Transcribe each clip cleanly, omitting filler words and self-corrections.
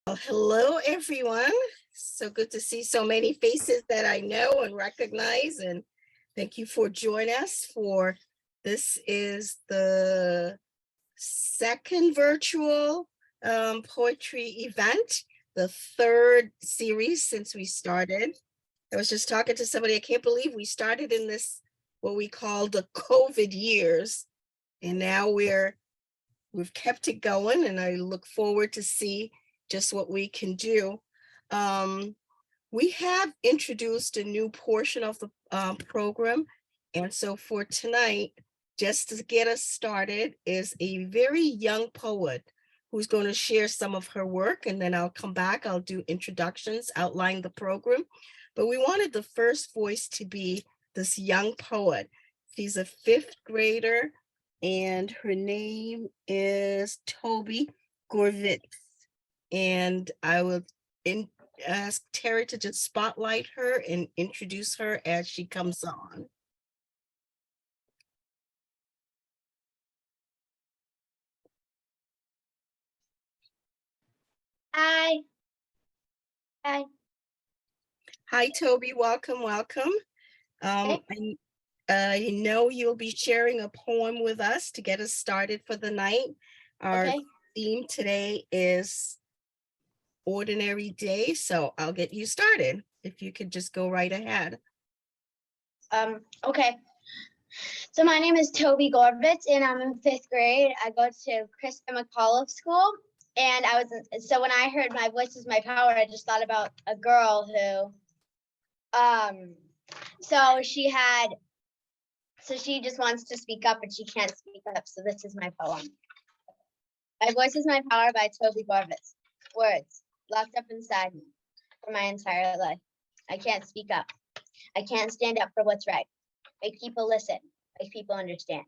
Well, hello, everyone. So good to see so many faces that I know and recognize. And thank you for joining us for this is the second virtual poetry event, the third series since we started. I was just talking to somebody, I can't believe we started in this, what we call the COVID years. And now we've kept it going, and I look forward to see just what we can do. We have introduced a new portion of the program. And so for tonight, just to get us started, is a very young poet who's going to share some of her work. And then I'll come back, I'll do introductions, outline the program. But we wanted the first voice to be this young poet. She's a fifth grader, and her name is Toby Gourvitz. And I will ask Terry to just spotlight her and introduce her as she comes on. Hi. Hi. Hi, Toby. Welcome, welcome. I know you'll be sharing a poem with us to get us started for the night. Our theme today is Ordinary Day, so I'll get you started. If you could just go right ahead. Okay. So my name is Toby Gourvitz, and I'm in fifth grade. I go to Krista McAuliffe School, and so when I heard My Voice is My Power, I just thought about a girl who, so she just wants to speak up, but she can't speak up. So this is my poem. My Voice is My Power by Toby Gourvitz. Words locked up inside me for my entire life. I can't speak up. I can't stand up for what's right. Make people listen. Make people understand.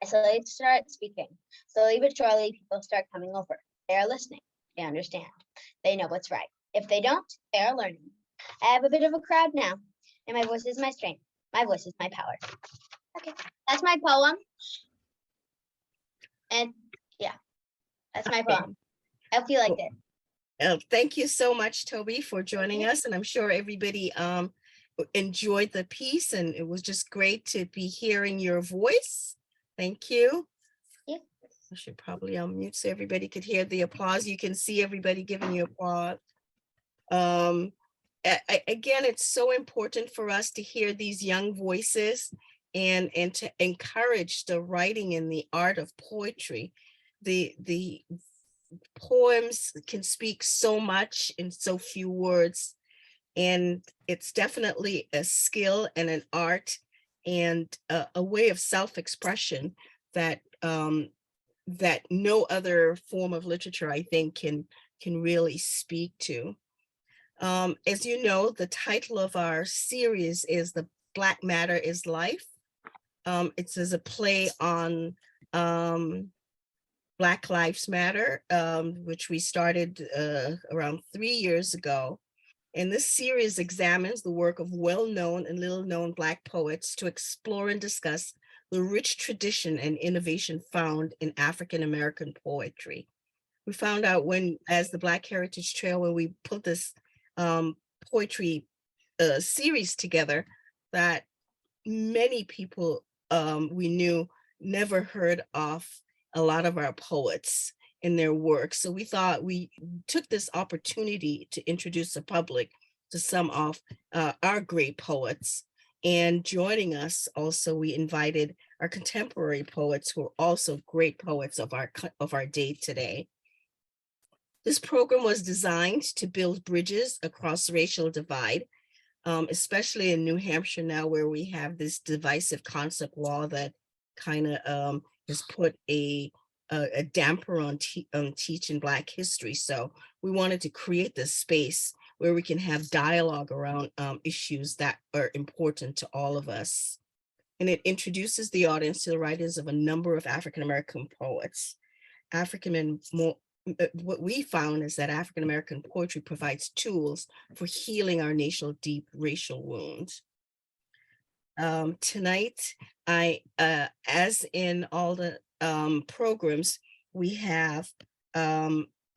I slowly start speaking. Slowly but surely, people start coming over. They are listening. They understand. They know what's right. If they don't, they are learning. I have a bit of a crowd now, and my voice is my strength. My voice is my power. Okay, that's my poem. And yeah, that's my poem. I hope you liked it. Thank you so much, Toby, for joining us. And I'm sure everybody enjoyed the piece, and it was just great to be hearing your voice. Thank you. Yeah. I should probably unmute so everybody could hear the applause. You can see everybody giving you applause. Again, it's so important for us to hear these young voices and to encourage the writing and the art of poetry. The poems can speak so much in so few words, and it's definitely a skill and an art and a way of self-expression that that no other form of literature, I think, can really speak to. As you know, the title of our series is The Black Matter is Life. It's as a play on Black Lives Matter, which we started around 3 years ago. And this series examines the work of well-known and little-known Black poets to explore and discuss the rich tradition and innovation found in African-American poetry. We found out as the Black Heritage Trail, when we put this poetry series together, that many people we knew never heard of a lot of our poets in their work. So we thought we took this opportunity to introduce the public to some of our great poets. And joining us also, we invited our contemporary poets who are also great poets of our day today. This program was designed to build bridges across racial divide, especially in New Hampshire now, where we have this divisive concept law that kind of has put a damper on teaching Black history. So we wanted to create this space where we can have dialogue around issues that are important to all of us. And it introduces the audience to the writings of a number of African-American poets. What we found is that African-American poetry provides tools for healing our national deep racial wounds. Tonight, as in all the programs, we have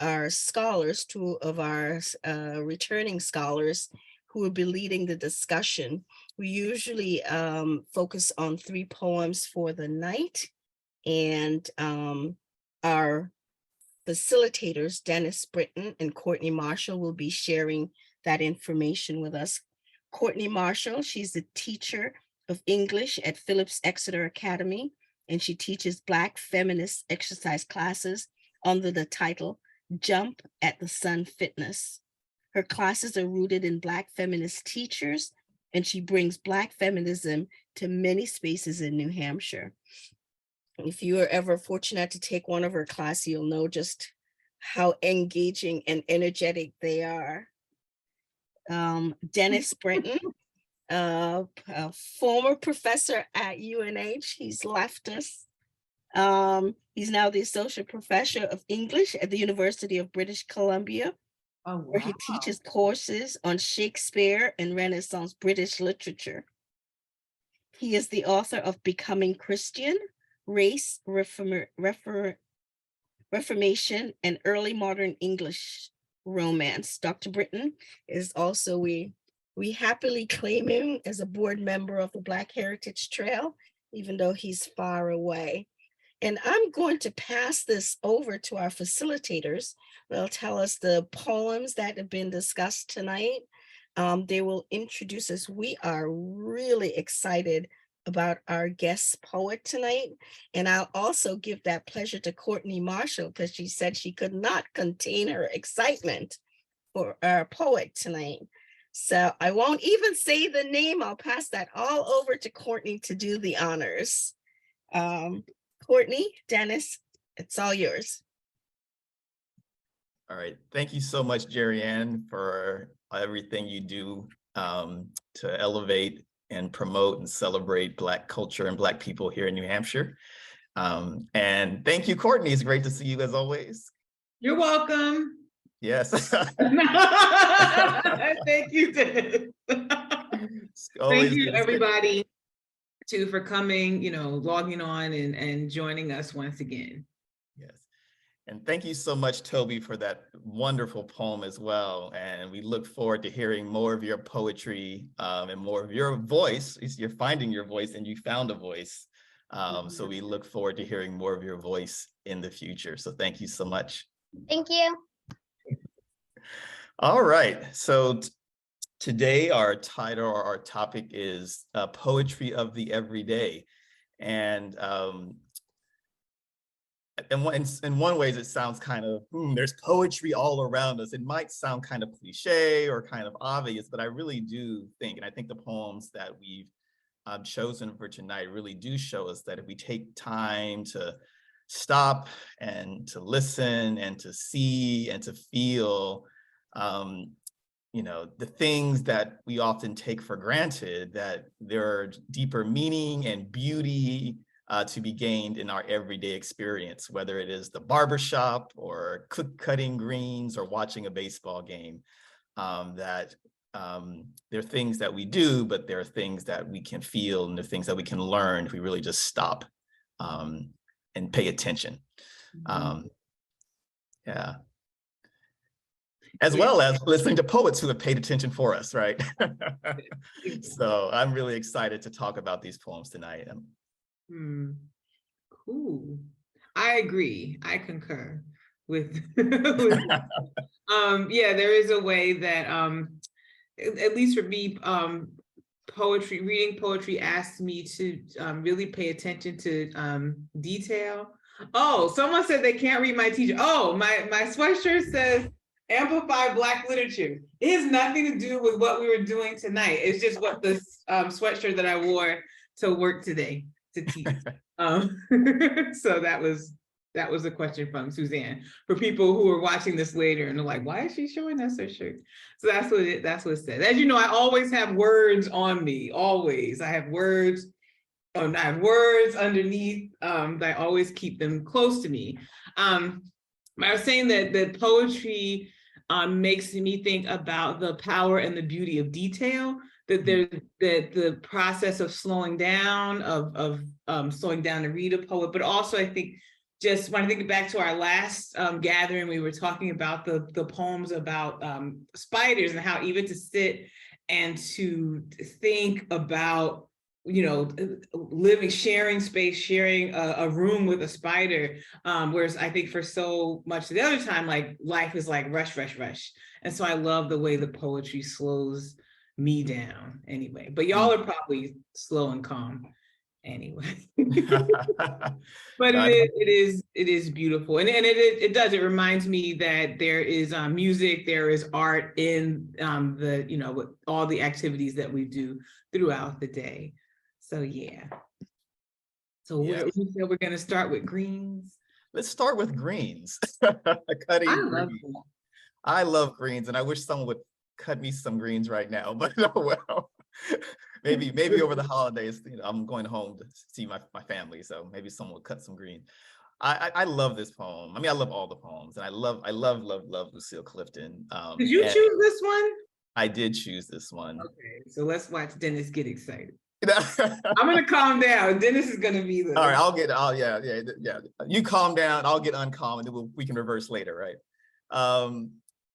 our scholars, two of our returning scholars who will be leading the discussion. We usually focus on 3 poems for the night, and our facilitators, Dennis Britton and Courtney Marshall, will be sharing that information with us. Courtney Marshall, she's a teacher of English at Phillips Exeter Academy, and she teaches Black feminist exercise classes under the title Jump at the Sun Fitness. Her classes are rooted in Black feminist teachers, and she brings Black feminism to many spaces in New Hampshire. If you are ever fortunate to take one of her classes, you'll know just how engaging and energetic they are. Dennis Britton, a former professor at UNH, he's left us. He's now the associate professor of English at the University of British Columbia, where he teaches courses on Shakespeare and Renaissance British literature. He is the author of Becoming Christian, Race, Reformation, and Early Modern English Romance. Dr. Britton is also, we happily claim him as a board member of the Black Heritage Trail, even though he's far away. And I'm going to pass this over to our facilitators. They'll tell us the poems that have been discussed tonight. They will introduce us. We are really excited about our guest poet tonight. And I'll also give that pleasure to Courtney Marshall, because she said she could not contain her excitement for our poet tonight. So I won't even say the name. I'll pass that all over to Courtney to do the honors. Courtney, Dennis, it's all yours. All right. Thank you so much, Jerry Ann, for everything you do to elevate and promote and celebrate Black culture and Black people here in New Hampshire. And thank you, Courtney. It's great to see you as always. You're welcome. Yes. Thank you, Dennis. Thank you, everybody, too, for coming, logging on and joining us once again. Yes. And thank you so much, Toby, for that wonderful poem as well. And we look forward to hearing more of your poetry and more of your voice. You're finding your voice, and you found a voice. So we look forward to hearing more of your voice in the future. So thank you so much. Thank you. All right. So today our title or our topic is Poetry of the Everyday. And in one way, it sounds kind of, there's poetry all around us. It might sound kind of cliche or kind of obvious, but I really do think, and I think the poems that we've chosen for tonight really do show us that if we take time to stop and to listen and to see and to feel, the things that we often take for granted, that there are deeper meaning and beauty to be gained in our everyday experience, whether it is the barbershop or cutting greens or watching a baseball game, that there are things that we do, but there are things that we can feel and the things that we can learn if we really just stop and pay attention. Yeah. As well as listening to poets who have paid attention for us, right? So I'm really excited to talk about these poems tonight. Cool. I agree. I concur with, yeah, there is a way that, at least for me, reading poetry asks me to really pay attention to detail. Oh, someone said they can't read my t-shirt. Oh, my sweatshirt says Amplify Black Literature. It has nothing to do with what we were doing tonight. It's just what the sweatshirt that I wore to work today to teach. So that was a question from Suzanne for people who are watching this later and they're like, why is she showing us her shirt? So that's what it said. As you know, I always have words on me. Always, I have words. I have words underneath. I always keep them close to me. I was saying that poetry makes me think about the power and the beauty of detail. That the process of slowing down, of slowing down to read a poet, but also I think just when I think back to our last gathering, we were talking about the poems about spiders, and how even to sit and to think about, living, sharing space, sharing a room with a spider. Whereas I think for so much the other time, like life is like rush, rush, rush. And so I love the way the poetry slows me down anyway. But y'all are probably slow and calm anyway. But it is beautiful, and it reminds me that there is music, there is art in with all the activities that we do throughout the day. So yeah. So Yeah. we're going to start with greens. Let's start with greens. I Cutting love greens. them. I love greens, and I wish someone would cut me some greens right now, but oh well. maybe over the holidays, I'm going home to see my family, so maybe someone will cut some greens. I love this poem. I mean, I love all the poems, and I love Lucille Clifton. Did you choose this one? I did choose this one. Okay, so let's watch Dennis get excited. I'm gonna calm down. Dennis is gonna be the. All right, yeah. You calm down. I'll get uncalm, and then we can reverse later, right?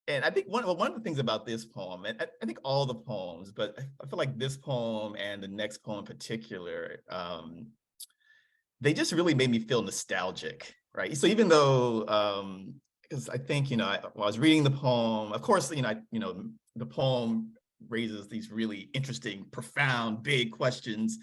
And I think one of the things about this poem, and I think all the poems, but I feel like this poem and the next poem in particular, they just really made me feel nostalgic, right? So even though, because I think, while I was reading the poem, of course, the poem raises these really interesting, profound, big questions,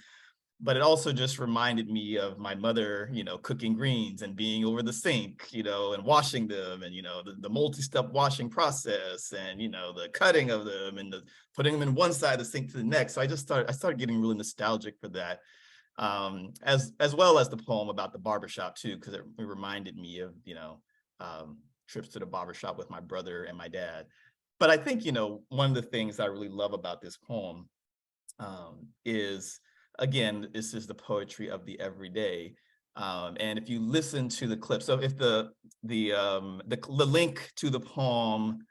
but it also just reminded me of my mother, cooking greens and being over the sink, and washing them, and, the multi-step washing process, and, the cutting of them, and putting them in one side of the sink to the next. So I started getting really nostalgic for that, as well as the poem about the barbershop too, because it reminded me of, trips to the barbershop with my brother and my dad. But I think, one of the things I really love about this poem is, again, this is the poetry of the everyday. And if you listen to the clip, so if the link to the poem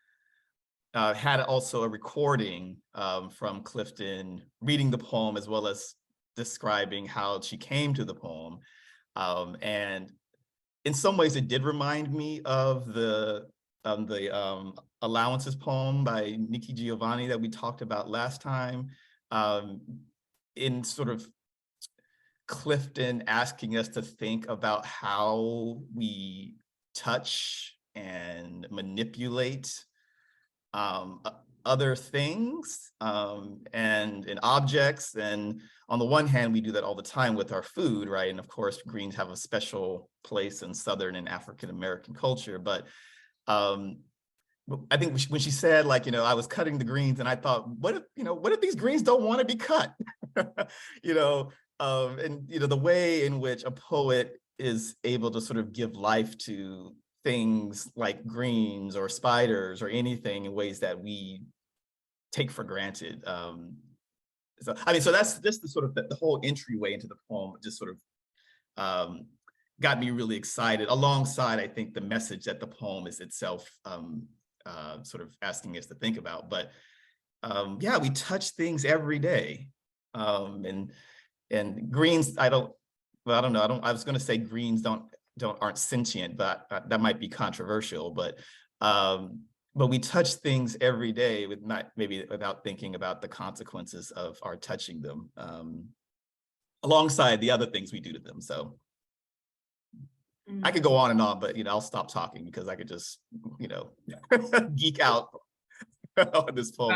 had also a recording from Clifton reading the poem, as well as describing how she came to the poem. And in some ways, it did remind me of the Allowances poem by Nikki Giovanni that we talked about last time, in sort of Clifton asking us to think about how we touch and manipulate other things and objects. And on the one hand, we do that all the time with our food, right? And of course, greens have a special place in Southern and African American culture. But I think when she said, like, I was cutting the greens, and I thought, what if these greens don't want to be cut? And the way in which a poet is able to sort of give life to things like greens or spiders or anything in ways that we take for granted. So that's just the sort of the whole entryway into the poem, just sort of got me really excited, alongside, I think, the message that the poem is itself sort of asking us to think about. But yeah, we touch things every day. And greens, I don't know. I was going to say greens aren't sentient, but that might be controversial. But we touch things every day without thinking about the consequences of our touching them, alongside the other things we do to them. So I could go on and on, but I'll stop talking, because I could just geek out on this poem.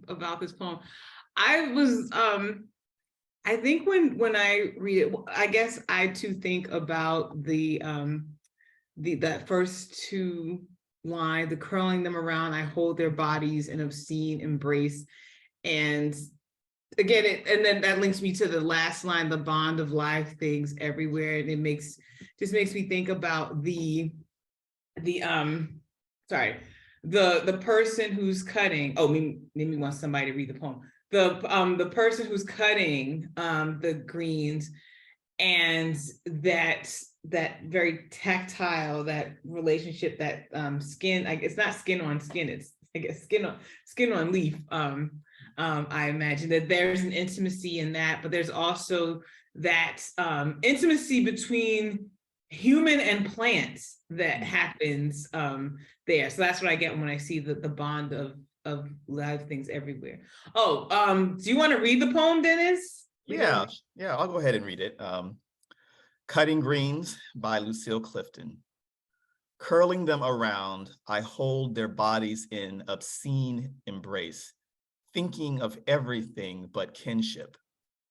About this poem. I think when I read it, I guess I too think about that first two lines, the curling them around, I hold their bodies in obscene embrace. And again, and then that links me to the last line, the bond of live things everywhere. And it just makes me think about the person who's cutting. Oh, maybe me want somebody to read the poem. The person who's cutting the greens, and that very tactile, that relationship, that skin. It's not skin on skin. It's, I guess, skin on leaf. I imagine that there's an intimacy in that, but there's also that intimacy between human and plants that happens there. So that's what I get when I see the bond of live things everywhere. Oh, do you want to read the poem, Dennis? Yeah, I'll go ahead and read it. Cutting Greens by Lucille Clifton. Curling them around, I hold their bodies in obscene embrace, thinking of everything but kinship.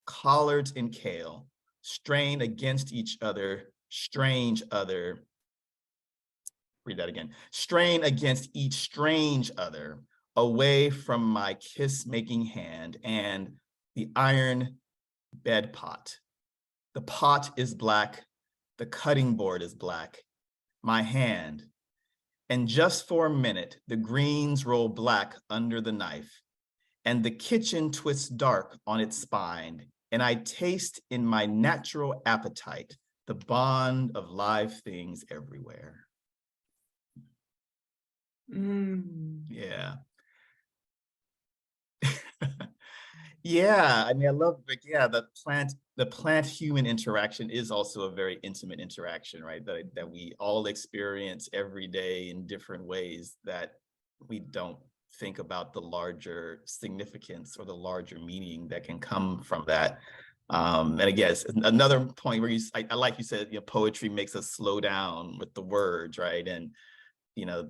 Collards and kale, strain against each other, strange other. Read that again. Strain against each strange other, away from my kiss-making hand and the iron bed pot. The pot is black, the cutting board is black, my hand. And just for a minute, the greens roll black under the knife, and the kitchen twists dark on its spine, and I taste in my natural appetite the bond of live things everywhere. Yeah. Yeah, I mean, I love, like, yeah, the plant-human interaction is also a very intimate interaction, right? That we all experience every day in different ways that we don't think about the larger significance or the larger meaning that can come from that. And again, it's another point where I like you said, poetry makes us slow down with the words, right? And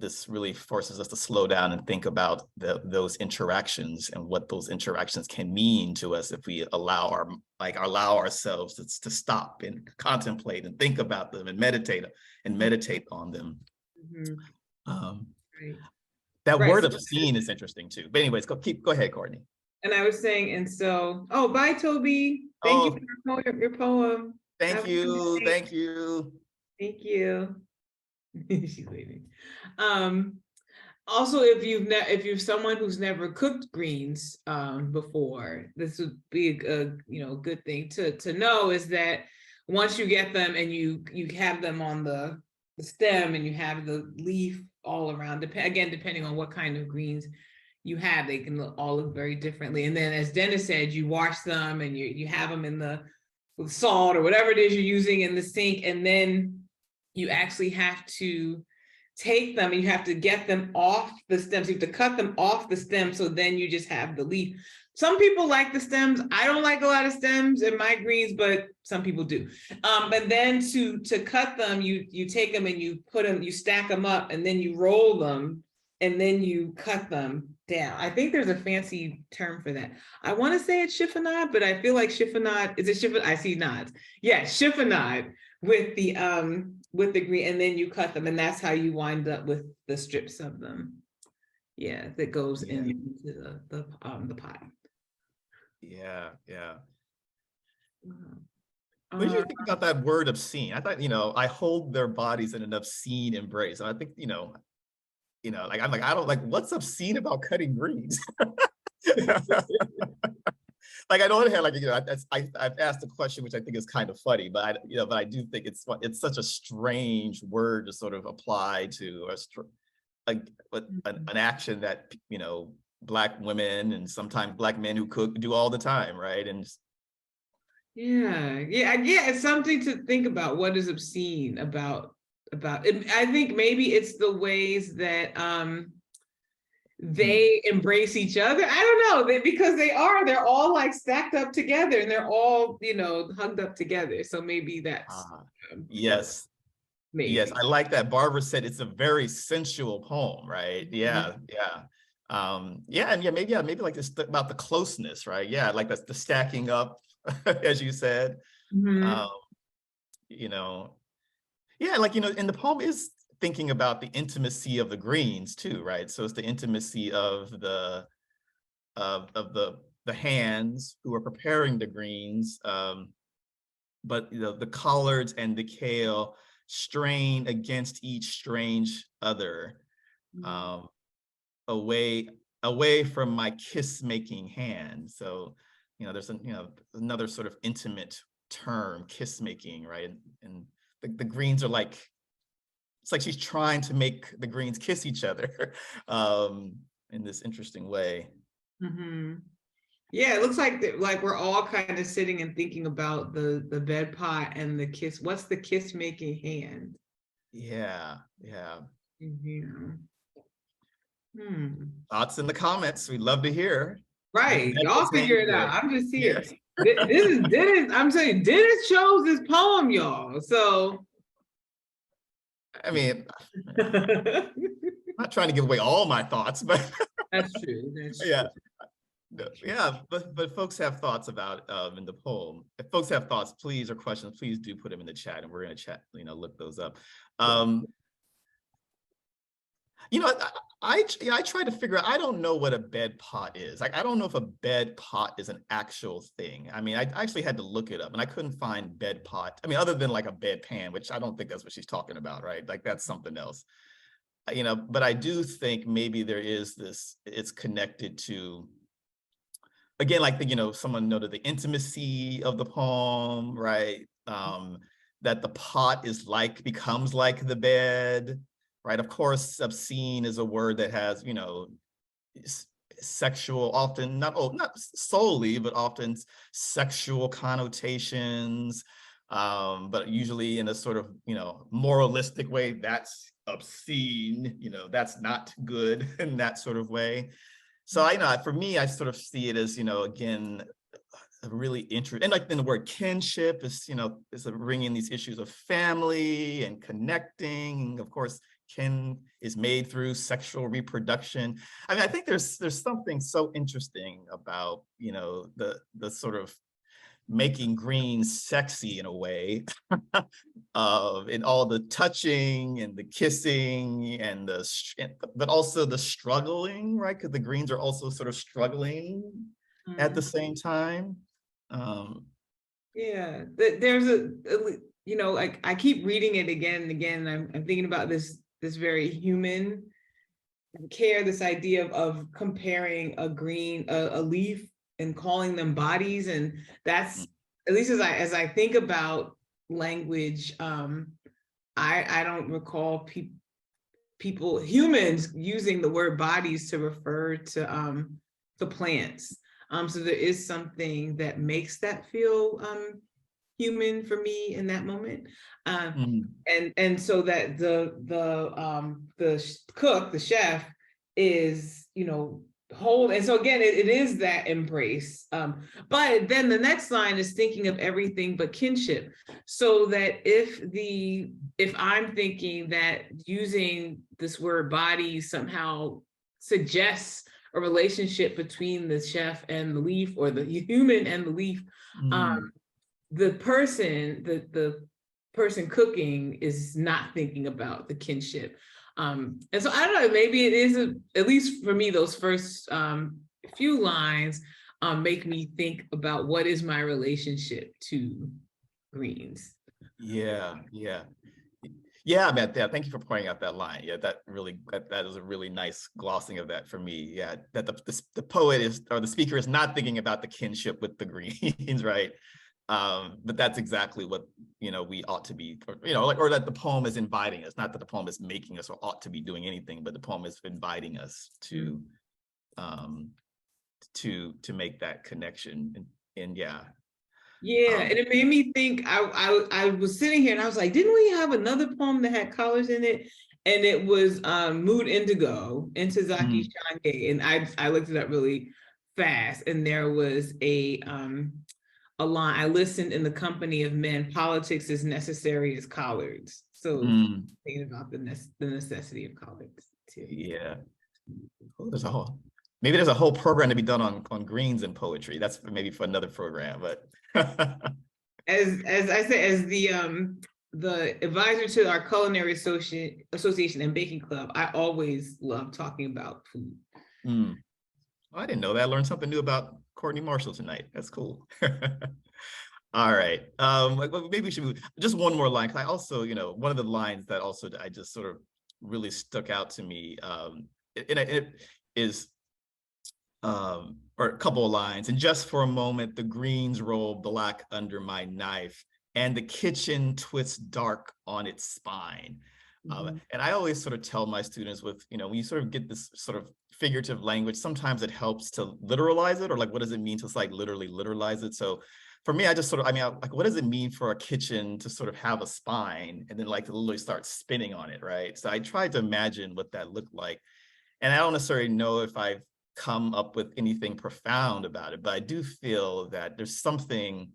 this really forces us to slow down and think about those interactions and what those interactions can mean to us if we allow ourselves to stop and contemplate and think about them and meditate on them. Right. That word obscene is interesting too. But anyways, go ahead, Courtney. And I was saying, and so, bye, Toby. Thank you for your poem. Thank you. Thank you. Thank you. She's waving. Also, if you're someone who's never cooked greens before, this would be a good thing to know, is that once you get them and you have them on the stem and you have the leaf all around, depending on what kind of greens you have, they can all look very differently. And then, as Dennis said, you wash them and you have them with salt or whatever it is you're using in the sink, and then you actually have to take them and you have to get them off the stems. You have to cut them off the stem, so then you just have the leaf. Some people like the stems. I don't like a lot of stems in my greens, but some people do. But then to cut them, you take them and you stack them up, and then you roll them, and then you cut them down. I think there's a fancy term for that. I want to say it's chiffonade, but I feel like chiffonade, is it chiffonade? I see nods. Yeah, chiffonade with the green, and then you cut them, and that's how you wind up with the strips of them. Yeah, that goes into the pot. Yeah. What did you think about that word obscene? I thought, I hold their bodies in an obscene embrace. And I think, I don't like, what's obscene about cutting greens? Like, I don't have I've asked a question, which I think is kind of funny, but I do think it's such a strange word to sort of apply to an action that, Black women and sometimes Black men who cook do all the time, right? And yeah, it's something to think about. What is obscene about it? I think maybe it's the ways that they embrace each other. I don't know, because they're all like stacked up together, and they're all hugged up together. So maybe that's yes. Maybe. Yes, I like that. Barbara said it's a very sensual poem, right? Yeah. Maybe like this about the closeness, right? Yeah, like that's the stacking up, as you said. And the poem is thinking about the intimacy of the greens too, right? So it's the intimacy of the hands who are preparing the greens, but the collards and the kale strain against each strange other, away from my kiss-making hand. So there's another sort of intimate term, kiss-making, right? And the greens are like, it's like she's trying to make the greens kiss each other in this interesting way. Yeah, it looks like we're all kind of sitting and thinking about the bed pot and the kiss. What's the kiss making hand? Yeah, yeah. Mhm. Hmm. Thoughts in the comments. We'd love to hear. The Right, bed y'all was made figure it good. out. I'm just Yeah. here. This is Dennis. I'm saying Dennis chose this poem, y'all. So I mean, that's I'm not trying to give away all my thoughts, but true. That's true. yeah. No, yeah, but folks have thoughts about in the poem. If folks have thoughts, please, or questions, please do put them in the chat, and we're gonna chat, look those up. You know, I try to figure out, I don't know what a bed pot is. Like, I don't know if a bed pot is an actual thing. I mean, I actually had to look it up and I couldn't find bed pot. I mean, other than like a bedpan, which I don't think that's what she's talking about, right? Like that's something else. But I do think maybe there is this, it's connected to, again, like someone noted the intimacy of the poem, right? That the pot becomes like the bed, right? Of course, obscene is a word that has, sexual, often not solely, but often sexual connotations, but usually in a sort of, moralistic way. That's obscene, that's not good in that sort of way. So for me, I sort of see it as, again, a really interesting, and like then the word kinship is, is bringing these issues of family and connecting. Of course, kin is made through sexual reproduction. I mean, I think there's something so interesting about, the sort of making green sexy in a way, in all the touching and the kissing and but also the struggling, right? Because the greens are also sort of struggling at the same time. Yeah, there's like I keep reading it again and again. And I'm thinking about this very human care, this idea of comparing a leaf and calling them bodies, and that's at least as I think about language. I don't recall humans using the word bodies to refer to plants. So there is something that makes that feel human for me in that moment. And so that the cook, the chef, is, whole. And so again, it is that embrace. But then the next line is thinking of everything but kinship. So that if I'm thinking that using this word body somehow suggests a relationship between the chef and the leaf, or the human and the leaf, the person cooking is not thinking about the kinship. And so I don't know, maybe it is, at least for me, those first few lines make me think about what is my relationship to greens. Yeah. Yeah, man. Yeah, thank you for pointing out that line. Yeah, that is a really nice glossing of that for me. Yeah, that the poet is, or the speaker is not thinking about the kinship with the greens, right? But that's exactly what we ought to be, or that the poem is inviting us. Not that the poem is making us or ought to be doing anything, but the poem is inviting us to make that connection. And yeah. Yeah, and it made me think. I was sitting here and I was like, didn't we have another poem that had colors in it? And it was Mood Indigo, Intozaki Shange. And I looked it up really fast, and there was a line. I listened in the company of men. Politics is necessary as collards. So thinking about the necessity of collards too. Yeah. Oh, maybe there's a whole program to be done on greens and poetry. That's maybe for another program, but as I said, as the advisor to our culinary association and baking club, I always love talking about food. Oh, I didn't know that. I learned something new about Courtney Marshall tonight. That's cool. All right. Maybe we should move just one more line. I also, one of the lines that also I just sort of really stuck out to me, it is, or a couple of lines. And just for a moment, the greens roll black under my knife, and the kitchen twists dark on its spine. And I always sort of tell my students when you sort of get this sort of figurative language, sometimes it helps to literalize it, or like, what does it mean to like literally literalize it? So for me, I just sort of, like, what does it mean for a kitchen to sort of have a spine and then like literally start spinning on it, right? So I tried to imagine what that looked like. And I don't necessarily know if I've come up with anything profound about it, but I do feel that there's something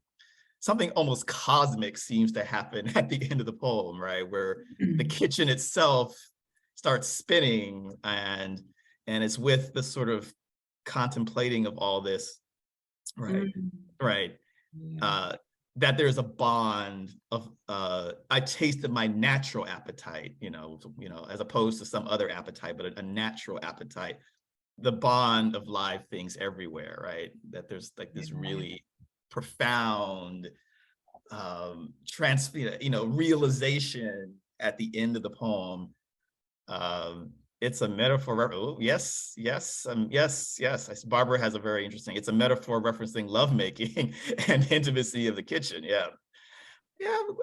almost cosmic seems to happen at the end of the poem, right? Where the kitchen itself starts spinning, and it's with the sort of contemplating of all this, right? Right. Yeah. That there's a bond of I tasted my natural appetite, as opposed to some other appetite, but a natural appetite, the bond of live things everywhere, right? That there's like this really profound realization at the end of the poem. It's a metaphor. Oh, yes. Barbara has a very interesting. It's a metaphor referencing lovemaking and intimacy of the kitchen. Yeah.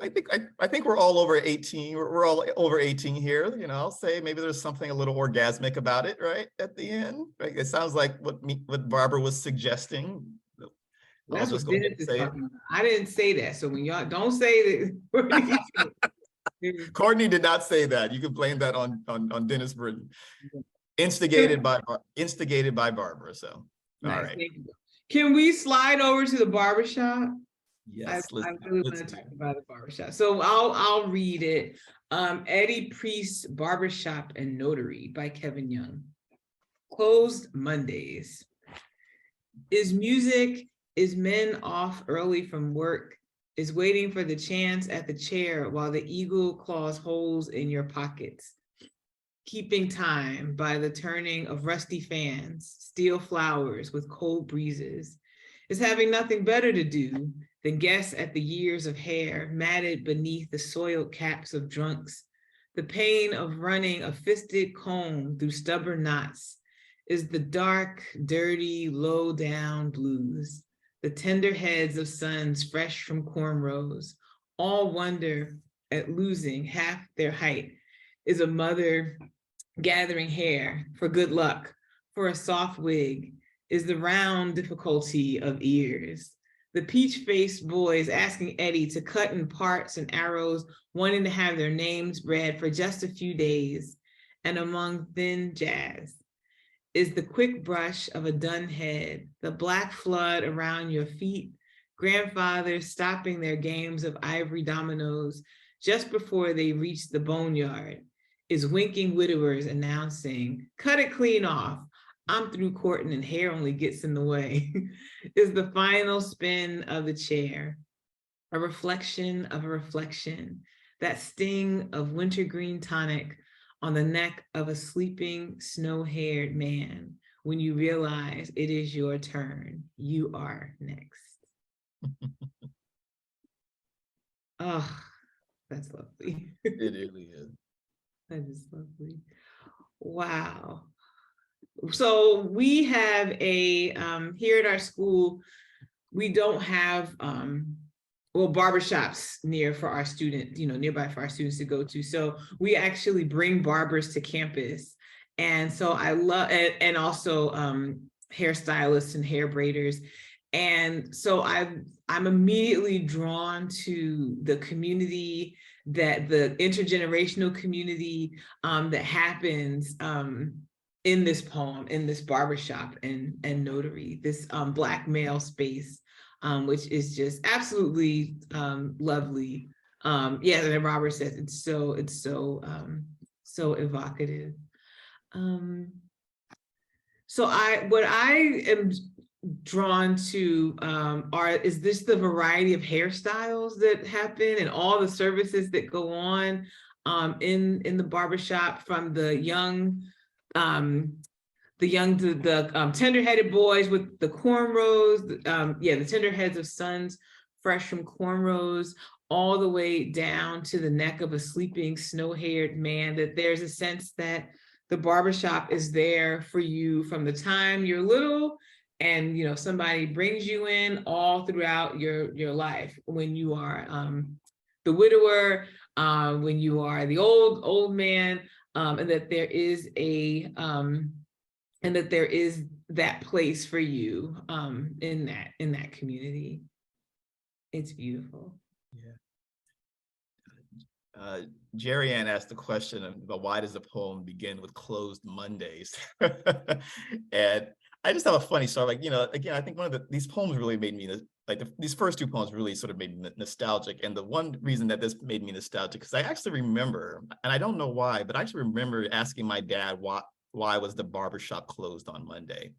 I think we're all over 18. We're all over 18 here. I'll say maybe there's something a little orgasmic about it, right? At the end, right? It sounds like what Barbara was suggesting. That's what Dennis is talking about. I didn't say that. So when y'all don't say that. Courtney did not say that. You can blame that on Dennis Britton. Instigated by Barbara. So nice. All right. Can we slide over to the barbershop? Yes, I really want to talk about the barbershop. So I'll read it. Eddie Priest, Barbershop and Notary by Kevin Young. Closed Mondays. Is music, is men off early from work, is waiting for the chance at the chair while the eagle claws holes in your pockets. Keeping time by the turning of rusty fans, steel flowers with cold breezes, is having nothing better to do than guess at the years of hair matted beneath the soiled caps of drunks. The pain of running a fisted comb through stubborn knots is the dark, dirty, low-down blues. The tender heads of sons fresh from cornrows, all wonder at losing half their height, is a mother gathering hair for good luck, for a soft wig, is the round difficulty of ears. The peach-faced boys asking Eddie to cut in parts and arrows, wanting to have their names read for just a few days. And among thin jazz is the quick brush of a dun head, the black flood around your feet, grandfathers stopping their games of ivory dominoes just before they reach the boneyard, is winking widowers announcing, cut it clean off, I'm through courting and hair only gets in the way, is the final spin of the chair, a reflection of a reflection, that sting of wintergreen tonic on the neck of a sleeping, snow-haired man. When you realize it is your turn, you are next. Oh, that's lovely. It really is. That is lovely. Wow. So we have a, here at our school, we don't have, barbershops nearby for our students to go to. So we actually bring barbers to campus. And so I love, and also hairstylists and hair braiders. And so I'm immediately drawn to the community, that the intergenerational community that happens in this poem, in this barbershop and notary, this Black male space, which is just absolutely lovely. Yeah, and Robert says it's so evocative. So what I am drawn to is this the variety of hairstyles that happen and all the services that go on in the barbershop, from the young tender-headed boys with the cornrows, the tender heads of sons fresh from cornrows, all the way down to the neck of a sleeping snow-haired man, that there's a sense that the barbershop is there for you from the time you're little and somebody brings you in all throughout your life, when you are the widower, when you are the old man, and that there is a and that there is that place for you in that community. It's beautiful. Yeah. Jerry Ann asked the question about why does the poem begin with closed Mondays? And I just have a funny story. Like, again, I think these poems really made me these first two poems really sort of made me nostalgic. And the one reason that this made me nostalgic, because I actually remember, and I don't know why, but I actually remember asking my dad why was the barbershop closed on Monday?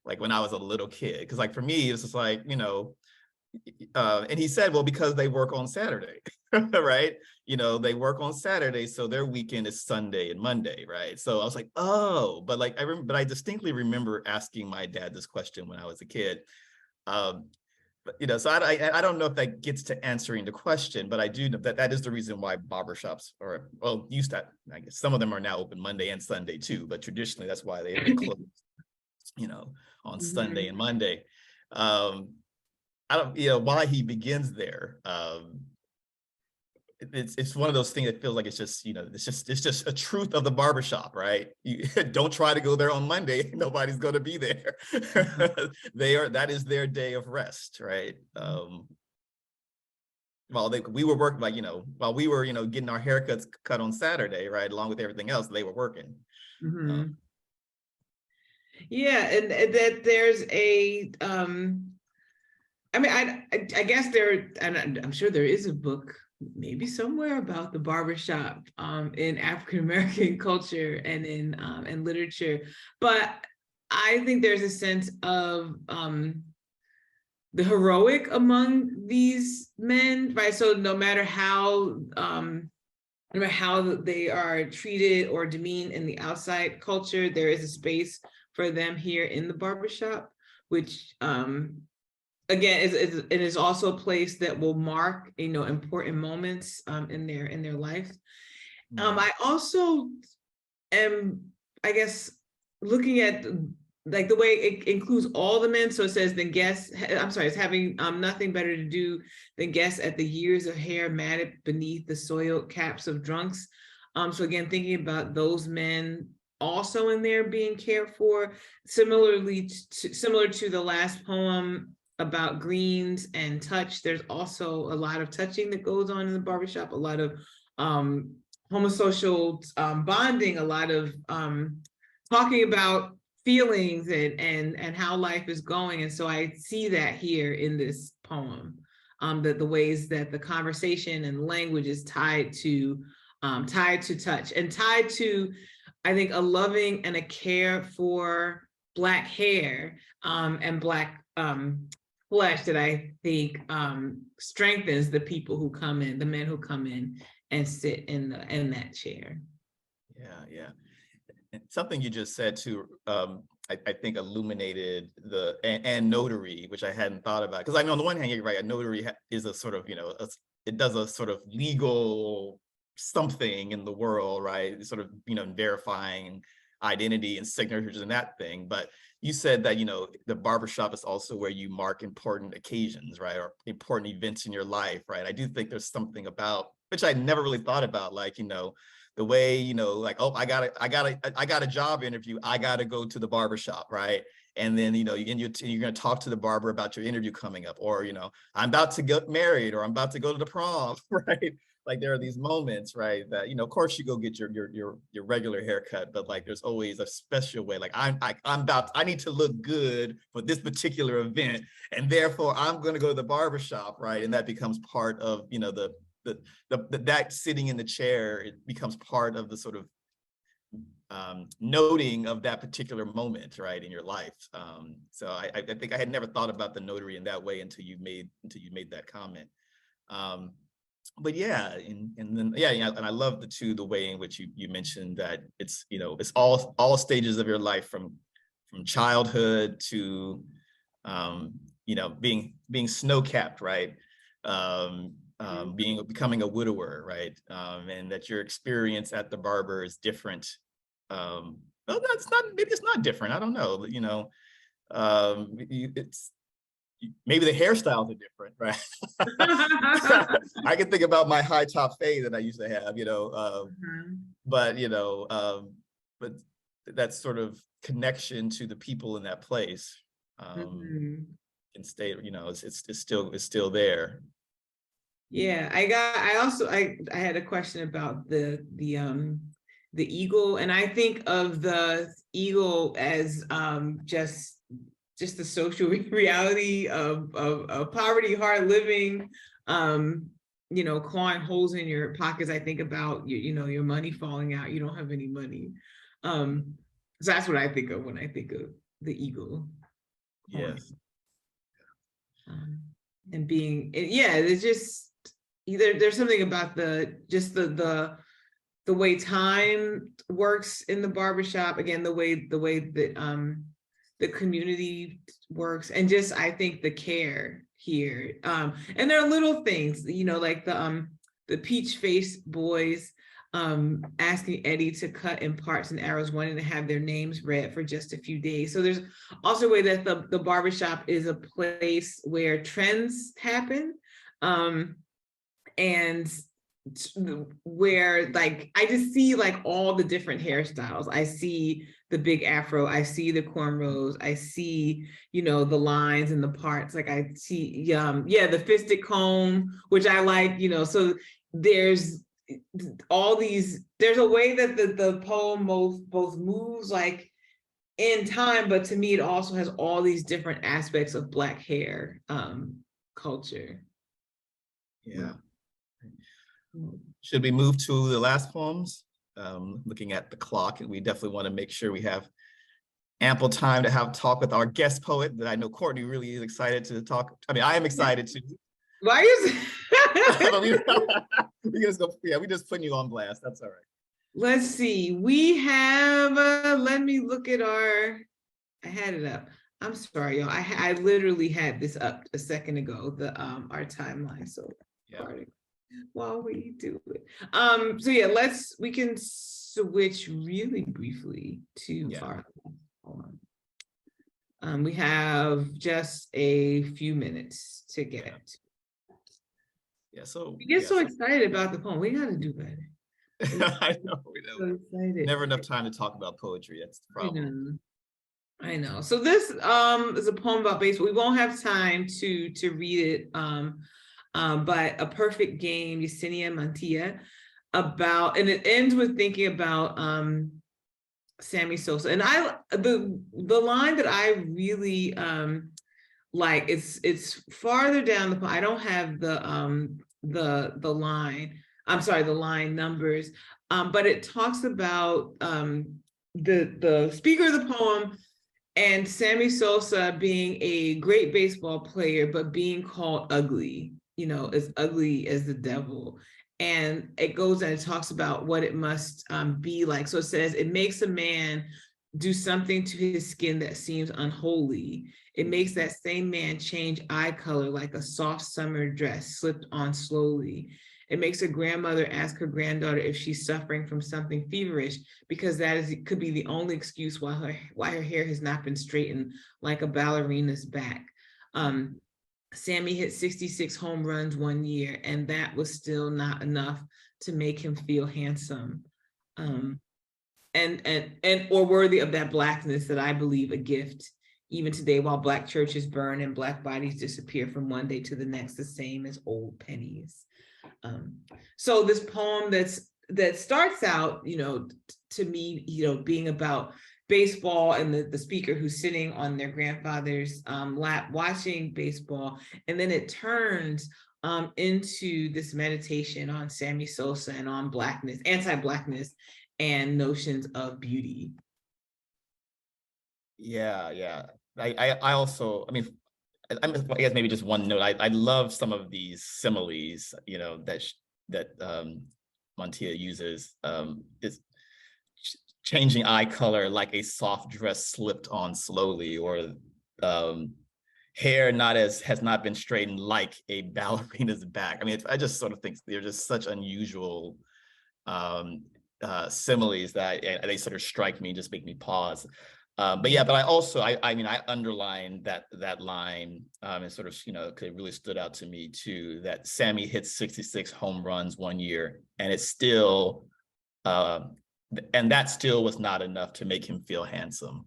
Like when I was a little kid, because like for me, it's just like, and he said, well, because they work on Saturday, right? They work on Saturday, so their weekend is Sunday and Monday, right? So I was like, oh, but like but I distinctly remember asking my dad this question when I was a kid. But so I don't know if that gets to answering the question, but I do know that is the reason why barbershops are, well, used to, I guess some of them are now open Monday and Sunday too, but traditionally that's why they close, on Sunday and Monday. I don't, why he begins there. It's one of those things that feels like it's just, it's just a truth of the barbershop, right? You don't try to go there on Monday. Nobody's going to be there. That is their day of rest, right? While we were working, like, while we were, getting our haircuts cut on Saturday, right? Along with everything else, they were working. Yeah, and that there's a, I mean, I guess and I'm sure there is a book maybe somewhere about the barbershop in African-American culture and in literature, but I think there's a sense of the heroic among these men, right? So no matter how they are treated or demeaned in the outside culture, there is a space for them here in the barbershop, which again, it is also a place that will mark, important moments in their life. I also am, I guess, looking at like the way it includes all the men. So it says the guests, I'm sorry, it's having nothing better to do than guess at the years of hair matted beneath the soiled caps of drunks. So again, thinking about those men also in there being cared for, similar to the last poem about greens and touch. There's also a lot of touching that goes on in the barbershop, a lot of homosocial bonding, a lot of talking about feelings and how life is going. And so I see that here in this poem, that the ways that the conversation and language is tied to touch and tied to, I think, a loving and a care for Black hair and Black flesh that I think strengthens the people who come in, the men who come in and sit in that chair. Yeah. And something you just said too, I think illuminated and notary, which I hadn't thought about. Because I mean, on the one hand, you're right, a notary is a sort of, it does a sort of legal something in the world, right? Sort of, verifying identity and signatures and that thing. But you said that, the barbershop is also where you mark important occasions, right? Or important events in your life, right? I do think there's something about, which I never really thought about, like, the way, like, oh, I got a job interview, I got to go to the barbershop, right? And then, you're going to talk to the barber about your interview coming up, or, I'm about to get married, or I'm about to go to the prom, right? Like there are these moments, right, that, of course you go get your regular haircut, but like there's always a special way, like I need to look good for this particular event, and therefore I'm going to go to the barbershop, right? And that becomes part of, that sitting in the chair, it becomes part of the sort of noting of that particular moment, right, in your life. So I think I had never thought about the notary in that way until you made that comment. But yeah, and then and I love the way in which you mentioned that it's it's all stages of your life, from childhood to being snow-capped, right, becoming a widower, right, and that your experience at the barber is different. Well, maybe it's not different, I don't know, it's maybe the hairstyles are different, right? I can think about my high top fade that I used to have, but that sort of connection to the people in that place Mhm. can stay, it's still there. Yeah, I had a question about the eagle, and I think of the eagle as just the social reality of poverty, hard living, clawing holes in your pockets. I think about your money falling out. You don't have any money. So that's what I think of when I think of the eagle. Yes. And being, yeah, it's just there's something about the way time works in the barbershop. Again, the way that the community works, and just I think the care here. And there are little things, like the peach face boys asking Eddie to cut in parts and arrows, wanting to have their names read for just a few days. So there's also a way that the barbershop is a place where trends happen. And where like I just see like all the different hairstyles. I see the big afro, I see the cornrows, I see the lines and the parts. Like I see the fisted comb, which I like. So there's all these. There's a way that the poem both moves like in time, but to me it also has all these different aspects of Black hair culture. Yeah. Should we move to the last poems? Looking at the clock, and we definitely want to make sure we have ample time to have talk with our guest poet that I know Courtney really is excited to talk. I mean, I am excited to. Why is we just go, yeah, we just putting you on blast. That's all right. Let's see. We have let me look at I had it up. I'm sorry, y'all. I literally had this up a second ago, our timeline. So yeah. While we do it. So yeah, we can switch really briefly to our poem. We have just a few minutes to get. Yeah, so we get so excited about the poem. We gotta do better. I know, so never enough time to talk about poetry. That's the problem. I know. So this is a poem about baseball. We won't have time to read it. But A Perfect Game, Yesenia Mantilla, and it ends with thinking about Sammy Sosa. And the line that I really like, it's farther down the poem. I don't have the line. I'm sorry, the line numbers. But it talks about the speaker of the poem and Sammy Sosa being a great baseball player, but being called ugly. As ugly as the devil. And it goes and it talks about what it must be like. So it says, it makes a man do something to his skin that seems unholy. It makes that same man change eye color like a soft summer dress slipped on slowly. It makes a grandmother ask her granddaughter if she's suffering from something feverish, because could be the only excuse why her hair has not been straightened like a ballerina's back. Sammy hit 66 home runs one year, and that was still not enough to make him feel handsome, and or worthy of that Blackness that I believe a gift even today, while Black churches burn and Black bodies disappear from one day to the next, the same as old pennies. So this poem that starts out, to me, being about baseball and the speaker who's sitting on their grandfather's lap watching baseball, and then it turns into this meditation on Sammy Sosa and on Blackness, anti-Blackness, and notions of beauty. Yeah. I also, I guess maybe just one note. I love some of these similes, that Mantilla uses. Is changing eye color like a soft dress slipped on slowly, or hair has not been straightened like a ballerina's back. I mean, I just sort of think they're just such unusual similes that they sort of strike me, just make me pause. But I also, I underlined that line and sort of, it really stood out to me too, that Sammy hit 66 home runs one year, and it's still and that still was not enough to make him feel handsome.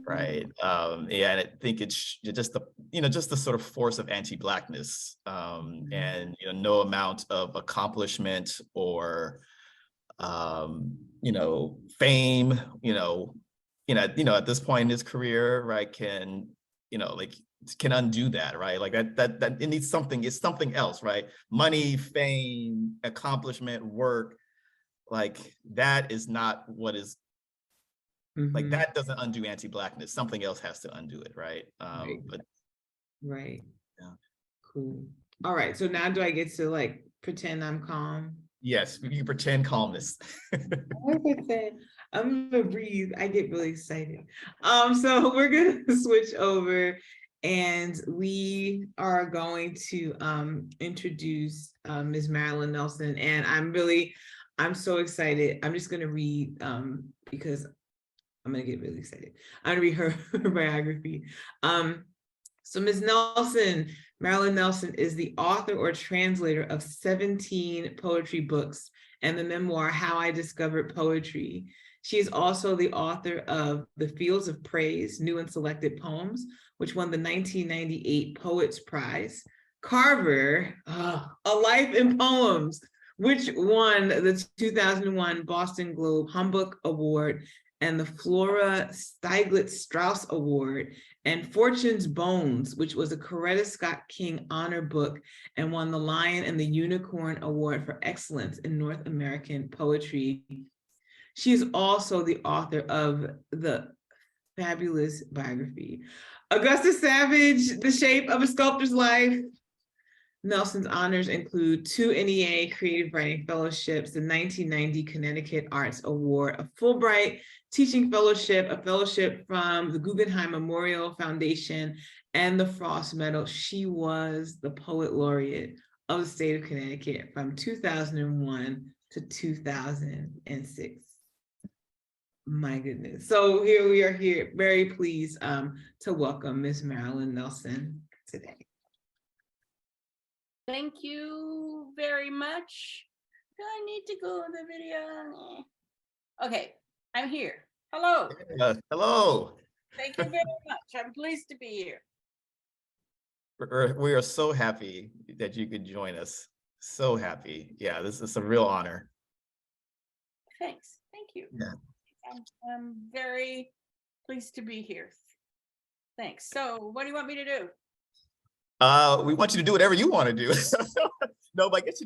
Right. Yeah, and I think it's just the, just the sort of force of anti-Blackness, and no amount of accomplishment or fame, at this point in his career, right, can, can undo that, right? Like that it needs something, it's something else, right? Money, fame, accomplishment, work, like that is not what is, like that doesn't undo anti-Blackness. Something else has to undo it, right? Right. But Right. yeah. Cool. All right. So now do I get to like pretend I'm calm? Yes, you pretend calmness. I pretend. I'm gonna breathe. I get really excited. So we're gonna switch over and we are going to introduce Ms. Marilyn Nelson. And I'm so excited. I'm just gonna read because I'm gonna get really excited. I'm gonna read her biography. So Ms. Nelson, Marilyn Nelson, is the author or translator of 17 poetry books and the memoir, How I Discovered Poetry. She is also the author of The Fields of Praise, New and Selected Poems, which won the 1998 Poets Prize. Carver, A Life in Poems, which won the 2001 Boston Globe Humbook Award and the Flora Stieglitz Strauss Award, and Fortune's Bones, which was a Coretta Scott King honor book and won the Lion and the Unicorn Award for Excellence in North American Poetry. She is also the author of the fabulous biography, Augusta Savage, The Shape of a Sculptor's Life. Nelson's honors include 2 NEA Creative Writing Fellowships, the 1990 Connecticut Arts Award, a Fulbright Teaching Fellowship, a fellowship from the Guggenheim Memorial Foundation, and the Frost Medal. She was the Poet Laureate of the state of Connecticut from 2001 to 2006. My goodness. So here we are here, very pleased to welcome Ms. Marilyn Nelson today. Thank you very much. Do I need to go to the video? Okay, I'm here. Hello. Hello. Thank you very much. I'm pleased to be here. We are so happy that you could join us. So happy. Yeah, this is a real honor. Thanks. Thank you. Yeah. I'm very pleased to be here. Thanks. So what do you want me to do? We want you to do whatever you want to do. No, but I guess,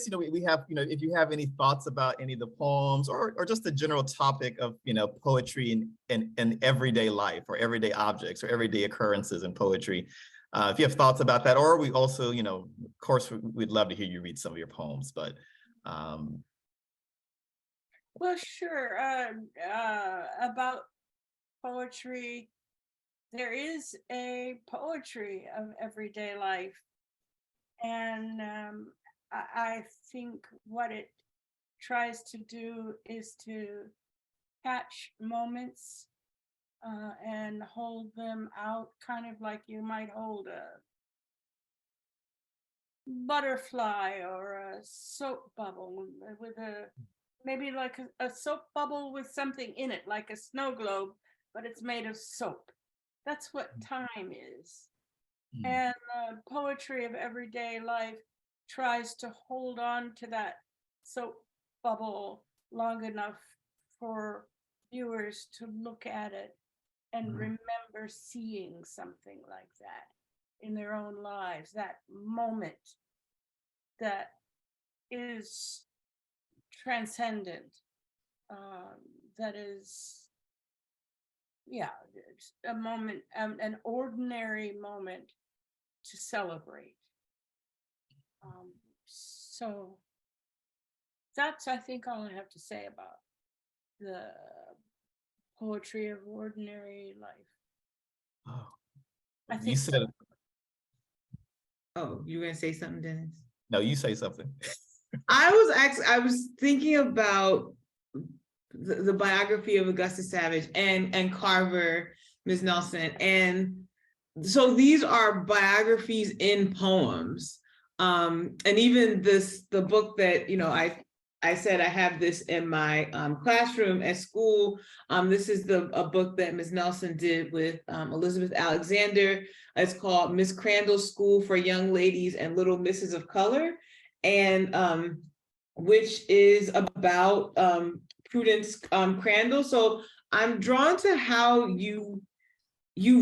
we have, if you have any thoughts about any of the poems or just the general topic of, poetry in everyday life or everyday objects or everyday occurrences in poetry. If you have thoughts about that, or we also, of course, we'd love to hear you read some of your poems, but. Well, sure. About poetry, there is a poetry of everyday life. And I think what it tries to do is to catch moments and hold them out, kind of like you might hold a butterfly or a soap bubble with maybe like a soap bubble with something in it, like a snow globe, but it's made of soap. That's what time is. And poetry of everyday life tries to hold on to that soap bubble long enough for viewers to look at it and remember seeing something like that in their own lives, that moment that is transcendent, that is, yeah, a moment, an ordinary moment to celebrate. So that's, I think, all I have to say about the poetry of ordinary life. Oh, I you think said. Oh, you were gonna say something, Dennis? No, you say something. I was thinking about the biography of Augusta Savage and Carver, Ms. Nelson, and so these are biographies in poems. And even the book that I said I have this in my classroom at school. This is a book that Ms. Nelson did with Elizabeth Alexander. It's called Miss Crandall's School for Young Ladies and Little Misses of Color, and which is about Prudence Crandall. So I'm drawn to how you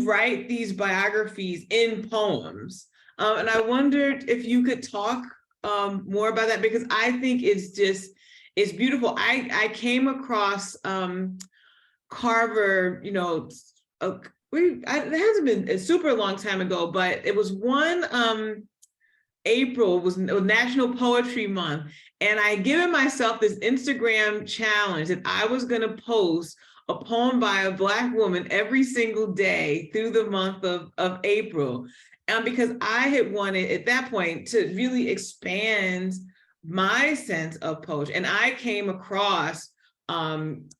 write these biographies in poems. And I wondered if you could talk more about that, because I think it's beautiful. I came across Carver, you know, it hasn't been a super long time ago, but it was one April was National Poetry Month, and I had given myself this Instagram challenge that I was going to post a poem by a Black woman every single day through the month of April. Because I had wanted at that point to really expand my sense of poetry. And I came across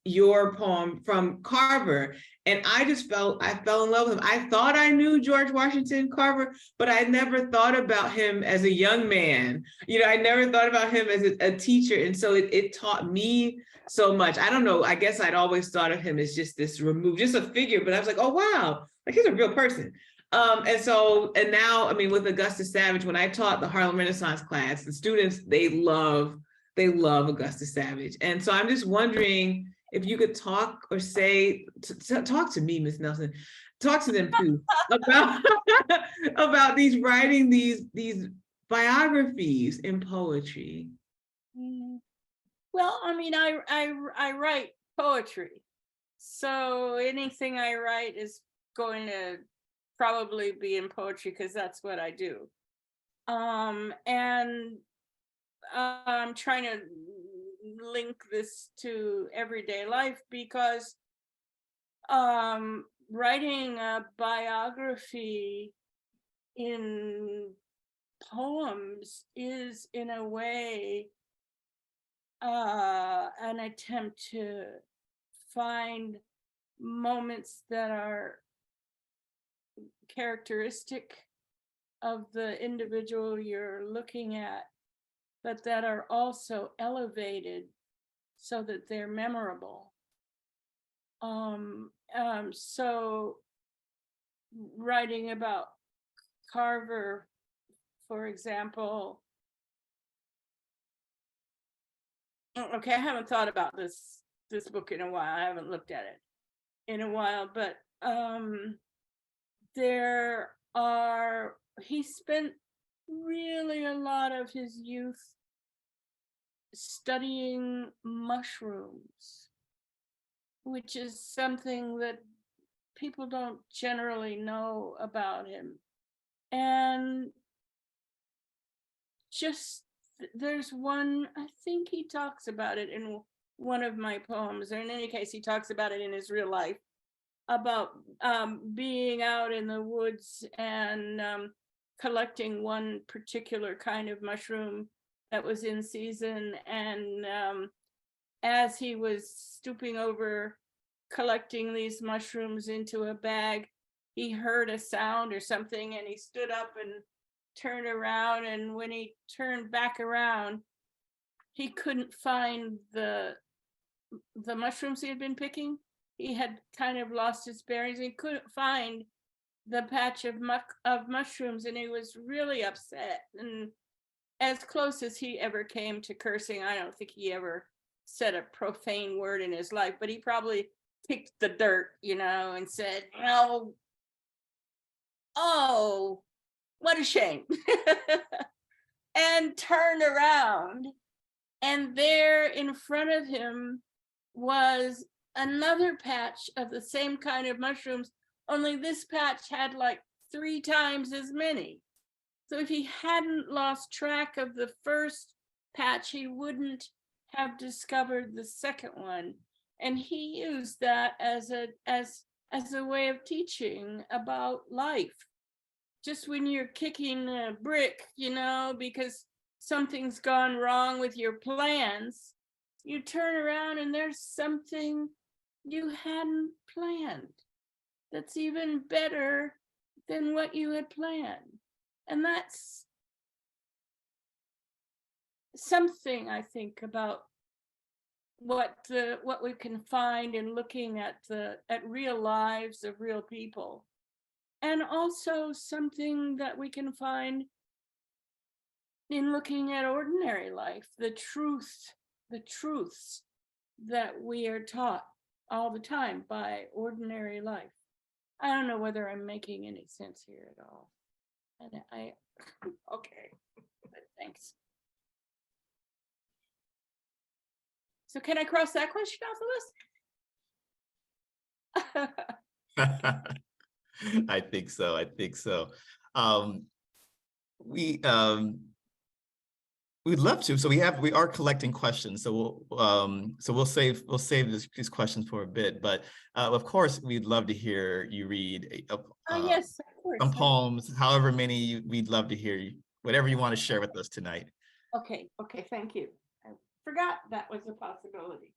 your poem from Carver, and I fell in love with him. I thought I knew George Washington Carver, but I never thought about him as a young man. You know, I never thought about him as a teacher. And so it taught me so much. I don't know, I guess I'd always thought of him as just this removed, just a figure, but I was like, oh, wow, like he's a real person. And now, I mean, with Augustus Savage, when I taught the Harlem Renaissance class, the students, they love Augustus Savage. And so I'm just wondering if you could talk or say, talk to me, Ms. Nelson, talk to them too, about writing these biographies in poetry. Well, I mean, I write poetry, so anything I write is going to probably be in poetry because that's what I do. And I'm trying to link this to everyday life because writing a biography in poems is in a way an attempt to find moments that are characteristic of the individual you're looking at, but that are also elevated so that they're memorable. So writing about Carver, for example, okay, I haven't thought about this book in a while. I haven't looked at it in a while, but he spent really a lot of his youth studying mushrooms, which is something that people don't generally know about him. And just there's one, I think he talks about it in one of my poems, or in any case, he talks about it in his real life, about being out in the woods and collecting one particular kind of mushroom that was in season. And as he was stooping over collecting these mushrooms into a bag, he heard a sound or something, and he stood up and turned around. And when he turned back around, he couldn't find the mushrooms he had been picking. He had kind of lost his bearings. He couldn't find the patch of mushrooms, and he was really upset. And as close as he ever came to cursing, I don't think he ever said a profane word in his life, but he probably kicked the dirt, you know, and said, oh, what a shame. And turned around, and there in front of him was another patch of the same kind of mushrooms, only this patch had like 3 times as many. So if he hadn't lost track of the first patch, he wouldn't have discovered the second one. And he used that as a way of teaching about life. Just when you're kicking a brick, you know, because something's gone wrong with your plans, you turn around and there's something you hadn't planned that's even better than what you had planned. And that's something, I think, about what we can find in looking at real lives of real people, and also something that we can find in looking at ordinary life, the truths that we are taught all the time by ordinary life. I don't know whether I'm making any sense here at all. And okay, but thanks. So can I cross that question off the list? I think so. I think so. We'd love to. So we are collecting questions. So we'll save these questions for a bit. But of course, we'd love to hear you read Yes, of course. some poems, however many we'd love to hear you, whatever you want to share with us tonight. Okay, thank you. I forgot that was a possibility.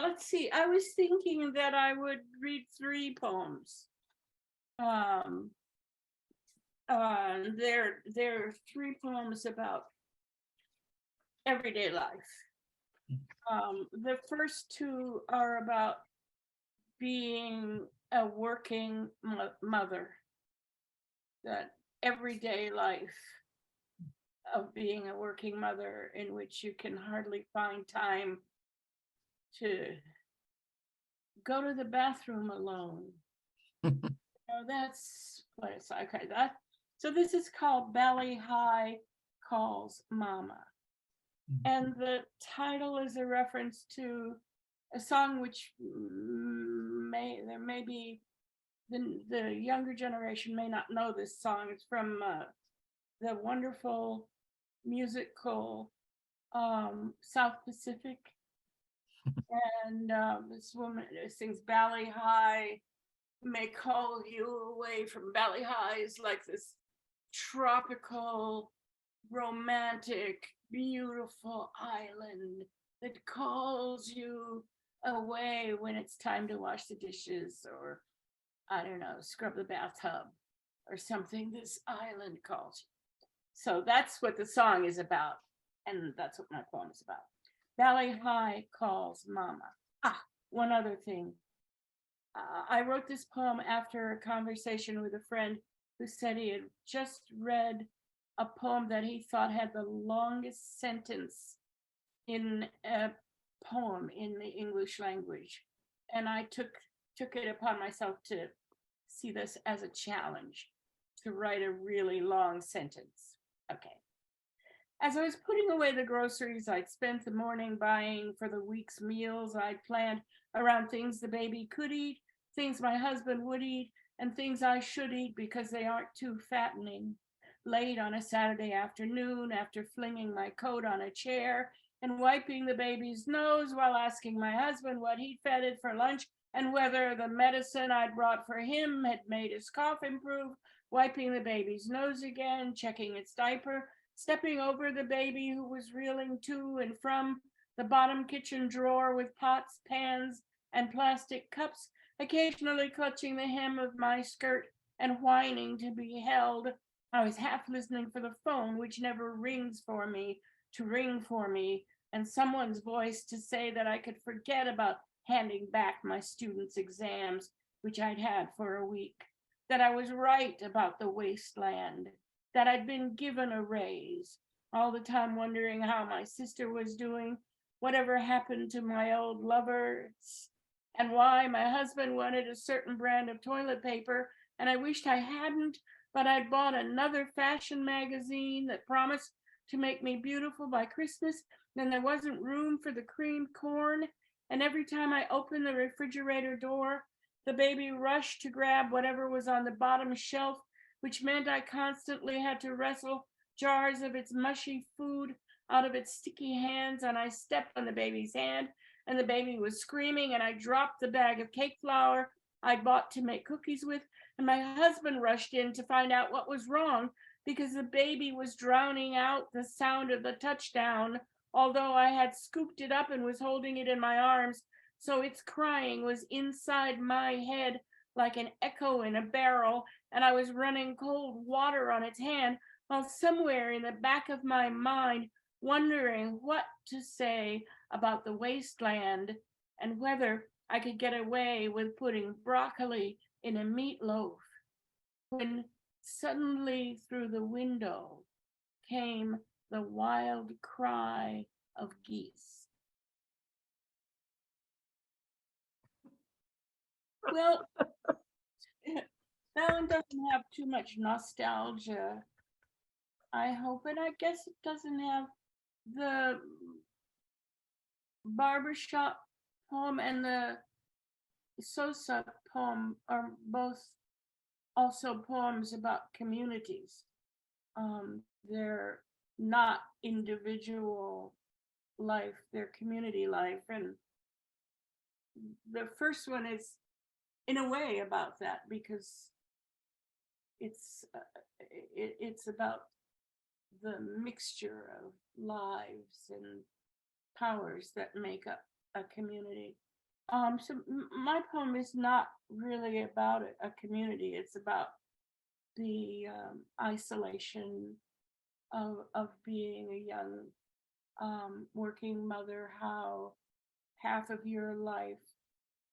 Let's see. I was thinking that I would read 3 poems. They're 3 poems about everyday life. The first 2 are about being a working mother, that everyday life of being a working mother in which you can hardly find time to go to the bathroom alone. That's what it's like. Okay, so this is called Valley High Calls Mama. And the title is a reference to a song which the younger generation may not know this song. It's from the wonderful musical South Pacific. And this woman sings Valley High, may call you away from Valley High, is like this tropical, romantic, beautiful island that calls you away when it's time to wash the dishes, or I don't know, scrub the bathtub or something. This island calls you. So that's what the song is about, and that's what my poem is about. Valley High Calls Mama. One other thing. I wrote this poem after a conversation with a friend who said he had just read a poem that he thought had the longest sentence in a poem in the English language. And I took it upon myself to see this as a challenge, to write a really long sentence. Okay. As I was putting away the groceries I'd spent the morning buying for the week's meals I'd planned around things the baby could eat, things my husband would eat, and things I should eat because they aren't too fattening. Late on a Saturday afternoon, after flinging my coat on a chair and wiping the baby's nose while asking my husband what he'd fed it for lunch and whether the medicine I'd brought for him had made his cough improve, wiping the baby's nose again, checking its diaper, stepping over the baby who was reeling to and from the bottom kitchen drawer with pots, pans, and plastic cups, occasionally clutching the hem of my skirt and whining to be held. I was half listening for the phone, which never rings for me, to ring for me, and someone's voice to say that I could forget about handing back my students' exams, which I'd had for a week, that I was right about the wasteland, that I'd been given a raise, all the time wondering how my sister was doing, whatever happened to my old lovers, and why my husband wanted a certain brand of toilet paper, and I wished I hadn't, but I'd bought another fashion magazine that promised to make me beautiful by Christmas, then there wasn't room for the creamed corn, and every time I opened the refrigerator door, the baby rushed to grab whatever was on the bottom shelf, which meant I constantly had to wrestle jars of its mushy food out of its sticky hands, and I stepped on the baby's hand, and the baby was screaming, and I dropped the bag of cake flour I'd bought to make cookies with, and my husband rushed in to find out what was wrong, because the baby was drowning out the sound of the touchdown, although I had scooped it up and was holding it in my arms, so its crying was inside my head like an echo in a barrel, and I was running cold water on its hand, while somewhere in the back of my mind, wondering what to say about the wasteland and whether I could get away with putting broccoli in a meatloaf, when suddenly through the window came the wild cry of geese. Well, that one doesn't have too much nostalgia, I hope, and I guess it doesn't have the barbershop poem and the Sosa poem are both also poems about communities. They're not individual life, they're community life. And the first one is in a way about that, because it's about the mixture of lives and powers that make up a community. So my poem is not really about a community. It's about the isolation of being a young working mother, how half of your life,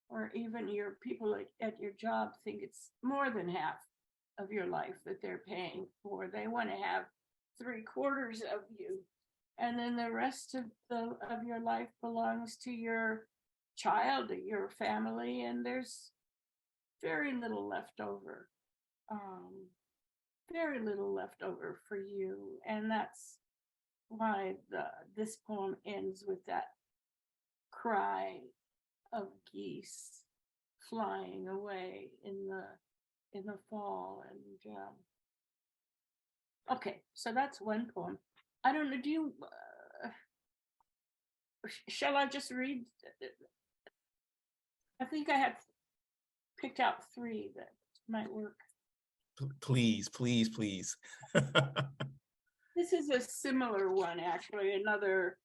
or even your people at your job, think it's more than half of your life that they're paying for. They want to have 3/4 of you, and then the rest of your life belongs to your child, your family, and there's very little left over. Very little left over for you, and that's why this poem ends with that cry of geese flying away in the fall. And okay, so that's one poem. I don't know, do you shall I just read? I think I had picked out 3 that might work. Please, please, please. This is a similar one, actually, another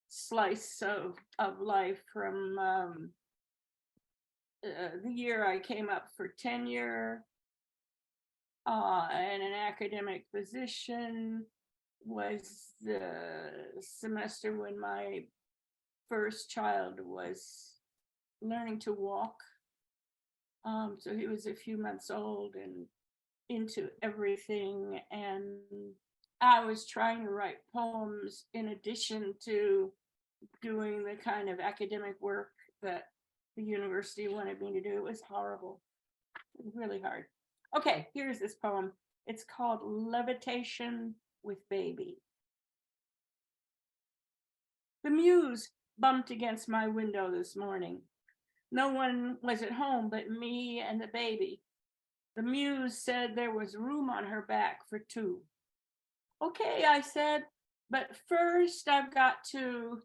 slice of life from the year I came up for tenure and an academic position. Was the semester when my first child was learning to walk. So he was a few months old and into everything, and I was trying to write poems in addition to doing the kind of academic work that the university wanted me to do. It was horrible. It was really hard. Okay, here's this poem. It's called Levitation with Baby. The muse bumped against my window this morning. No one was at home but me and the baby. The muse said there was room on her back for 2. Okay, I said, but first I've got to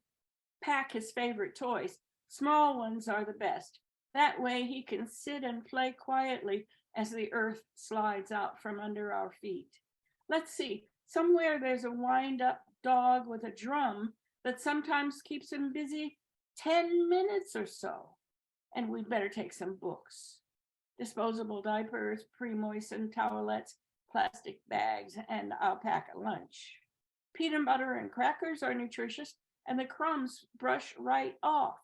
pack his favorite toys. Small ones are the best. That way he can sit and play quietly as the earth slides out from under our feet. Let's see, somewhere there's a wind-up dog with a drum that sometimes keeps him busy 10 minutes or so. And we'd better take some books. Disposable diapers, pre-moistened towelettes, plastic bags, and I'll pack a lunch. Peanut butter and crackers are nutritious, and the crumbs brush right off.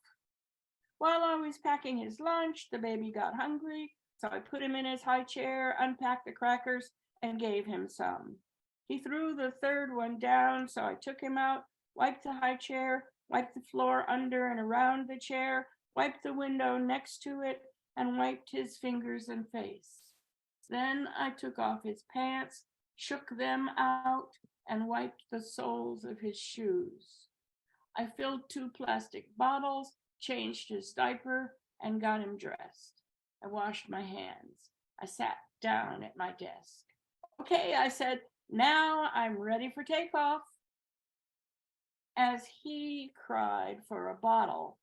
While I was packing his lunch, the baby got hungry, so I put him in his high chair, unpacked the crackers, and gave him some. He threw the 3rd one down, so I took him out, wiped the high chair, wiped the floor under and around the chair, wiped the window next to it, and wiped his fingers and face. Then I took off his pants, shook them out, and wiped the soles of his shoes. I filled 2 plastic bottles, changed his diaper, and got him dressed. I washed my hands. I sat down at my desk. Okay, I said, now I'm ready for takeoff. As he cried for a bottle,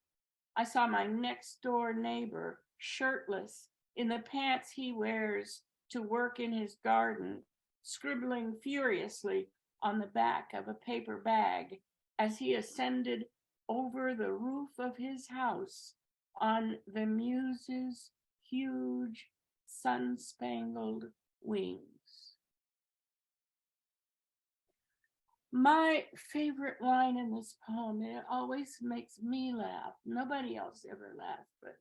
I saw my next door neighbor, shirtless, in the pants he wears to work in his garden, scribbling furiously on the back of a paper bag as he ascended over the roof of his house on the muse's huge sun-spangled wings. My favorite line in this poem, it always makes me laugh. Nobody else ever laughs, but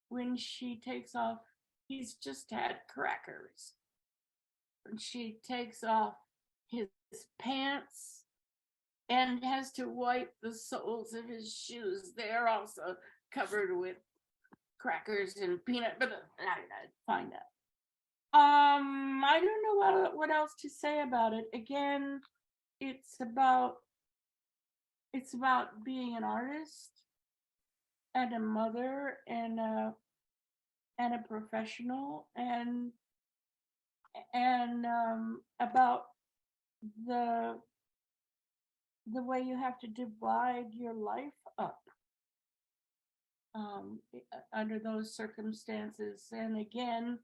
when she takes off, he's just had crackers. And she takes off his pants and has to wipe the soles of his shoes. They're also covered with crackers and peanut, but I find that. I don't know what else to say about it. Again, it's about being an artist and a mother and a professional, and about the way you have to divide your life up under those circumstances. And again,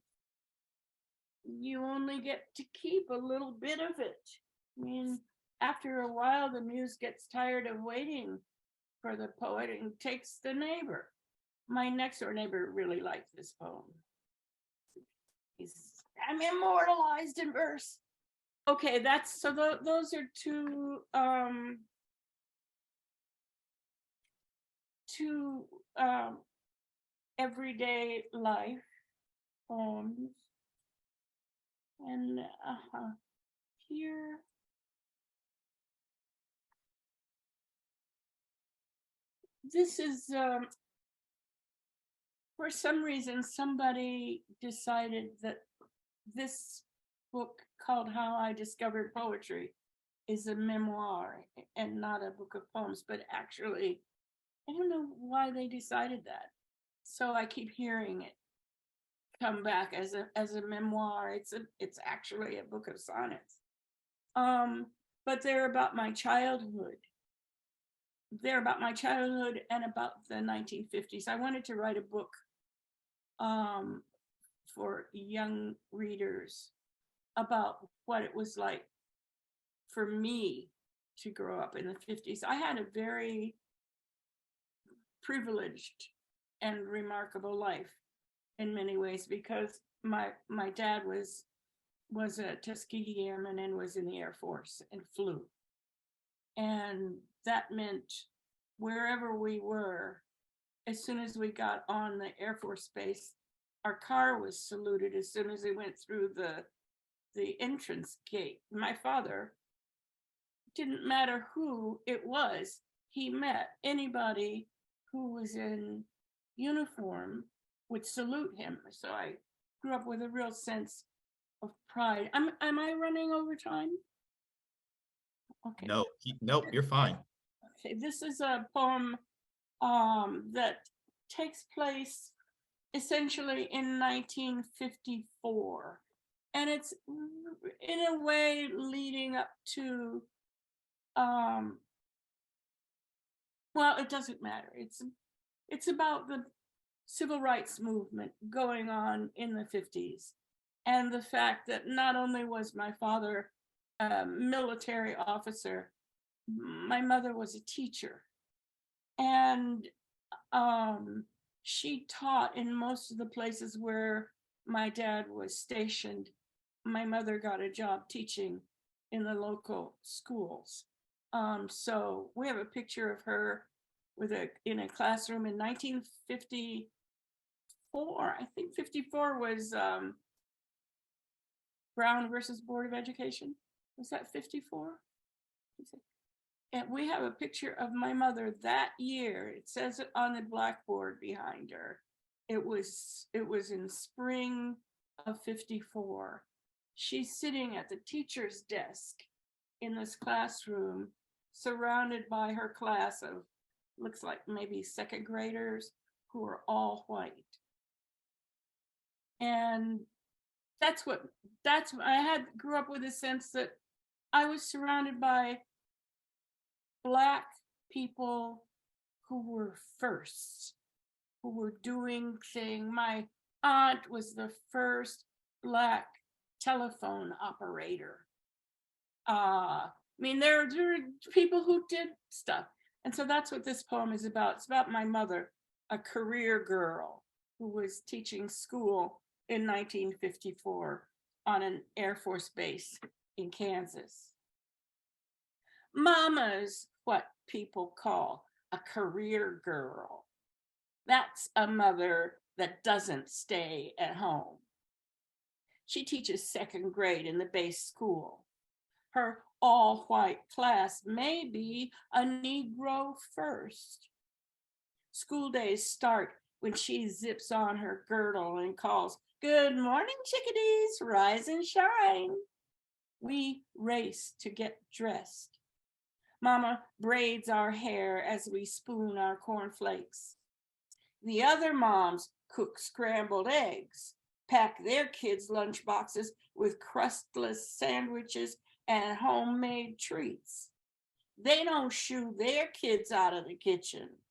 you only get to keep a little bit of it. I mean, after a while, the muse gets tired of waiting for the poet and takes the neighbor. My next door neighbor really liked this poem. I'm immortalized in verse. Okay, that's so those are two everyday life poems. And here, this is for some reason somebody decided that this book called How I Discovered Poetry is a memoir and not a book of poems, but actually, I don't know why they decided that. So I keep hearing it come back as a memoir. It's actually a book of sonnets. But they're about my childhood. They're about my childhood and about the 1950s. I wanted to write a book for young readers about what it was like for me to grow up in the 50s. I had a very privileged and remarkable life in many ways, because my dad was a Tuskegee Airman and was in the Air Force and flew. And that meant wherever we were, as soon as we got on the Air Force base, our car was saluted as soon as we went through the entrance gate. My father, didn't matter who it was, he met anybody who was in uniform would salute him. So I grew up with a real sense of pride. Am I running over time? Okay. No, nope, you're fine. Okay, this is a poem that takes place essentially in 1954. And it's in a way leading up to, well, it doesn't matter. It's about the civil rights movement going on in the 50s. And the fact that not only was my father a military officer, my mother was a teacher. And she taught in most of the places where my dad was stationed. My mother got a job teaching in the local schools. So we have a picture of her in a classroom in 1954. I think 54 was Brown versus Board of Education. Was that 54? And we have a picture of my mother that year. It says it on the blackboard behind her. It was in spring of 54. She's sitting at the teacher's desk in this classroom, surrounded by her class of, looks like maybe second graders who are all white. And I grew up with a sense that I was surrounded by Black people who were first, who were doing things. My aunt was the first Black telephone operator. I mean, there are people who did stuff. And so that's what this poem is about. It's about my mother, a career girl who was teaching school in 1954 on an Air Force base in Kansas. Mama's what people call a career girl. That's a mother that doesn't stay at home. She teaches second grade in the base school. Her all-white class may be a Negro first. School days start when she zips on her girdle and calls, "Good morning, chickadees, rise and shine." We race to get dressed. Mama braids our hair as we spoon our cornflakes. The other moms cook scrambled eggs, pack their kids' lunch boxes with crustless sandwiches and homemade treats. They don't shoo their kids out of the kitchen.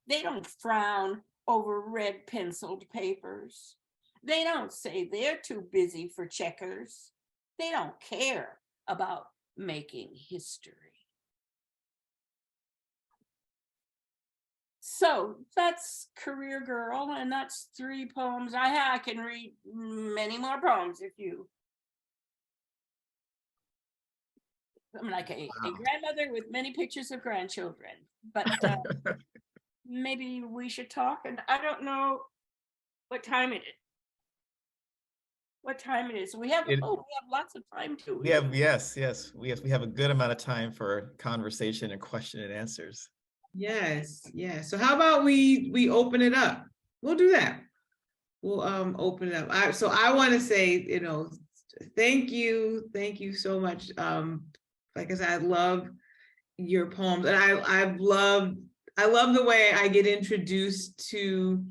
They don't frown over red penciled papers. They don't say they're too busy for checkers. They don't care about making history. So that's Career Girl, and that's 3 poems. I can read many more poems if you. I'm like a grandmother with many pictures of grandchildren, but maybe we should talk. And I don't know what time it is. What time it is? We have we have lots of time too. We have yes. We have a good amount of time for conversation and question and answers. Yes. So how about we open it up? We'll do that. We'll open it up. So I want to say, thank you so much. Like I said, I love your poems, and I love the way I get introduced to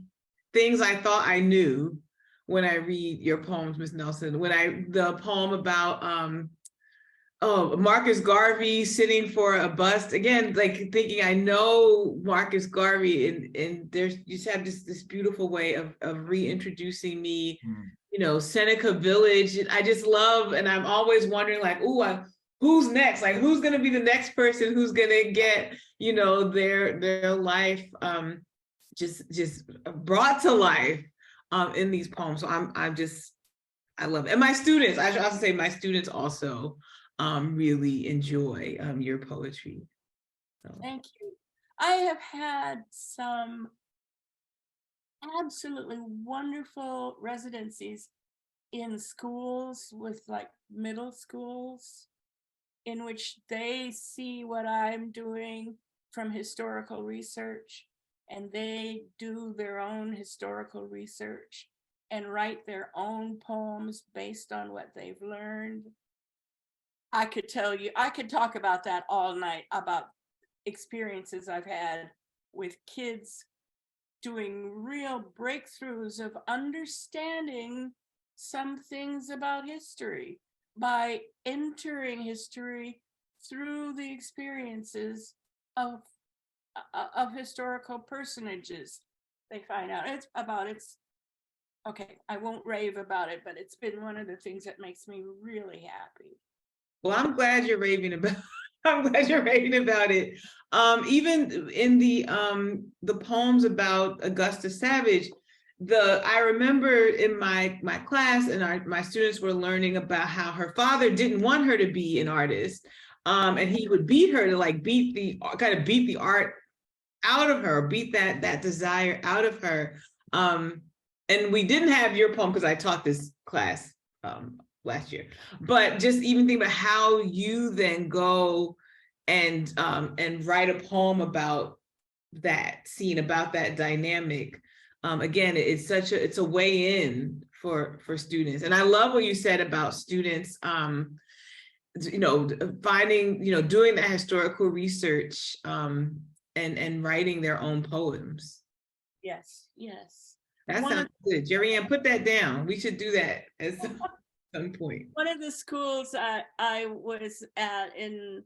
things I thought I knew when I read your poems, Ms. Nelson. The poem about Marcus Garvey sitting for a bust, again, like thinking I know Marcus Garvey, and there's you just have this beautiful way of reintroducing me, Seneca Village. I just love, and I'm always wondering like, who's next? Like, who's gonna be the next person who's gonna get, their life just brought to life in these poems. So I love it. And my students, I should also say my students also really enjoy your poetry. So. Thank you. I have had some absolutely wonderful residencies in schools with like middle schools, in which they see what I'm doing from historical research, and they do their own historical research and write their own poems based on what they've learned. I could talk about that all night, about experiences I've had with kids doing real breakthroughs of understanding some things about history by entering history through the experiences of historical personages they find out. Okay, I won't rave about it, but it's been one of the things that makes me really happy. Well, I'm glad you're raving about it. Even in the poems about Augusta Savage, I remember in my class, and my students were learning about how her father didn't want her to be an artist, and he would beat her to beat the art out of her, beat that desire out of her. And we didn't have your poem because I taught this class last year, but just even think about how you then go and write a poem about that scene, about that dynamic. Again, it's a way in for students. And I love what you said about students, finding, doing that historical research and writing their own poems. Yes. That sounds good. Jerry Ann, put that down. We should do that at some point. One of the schools I was at in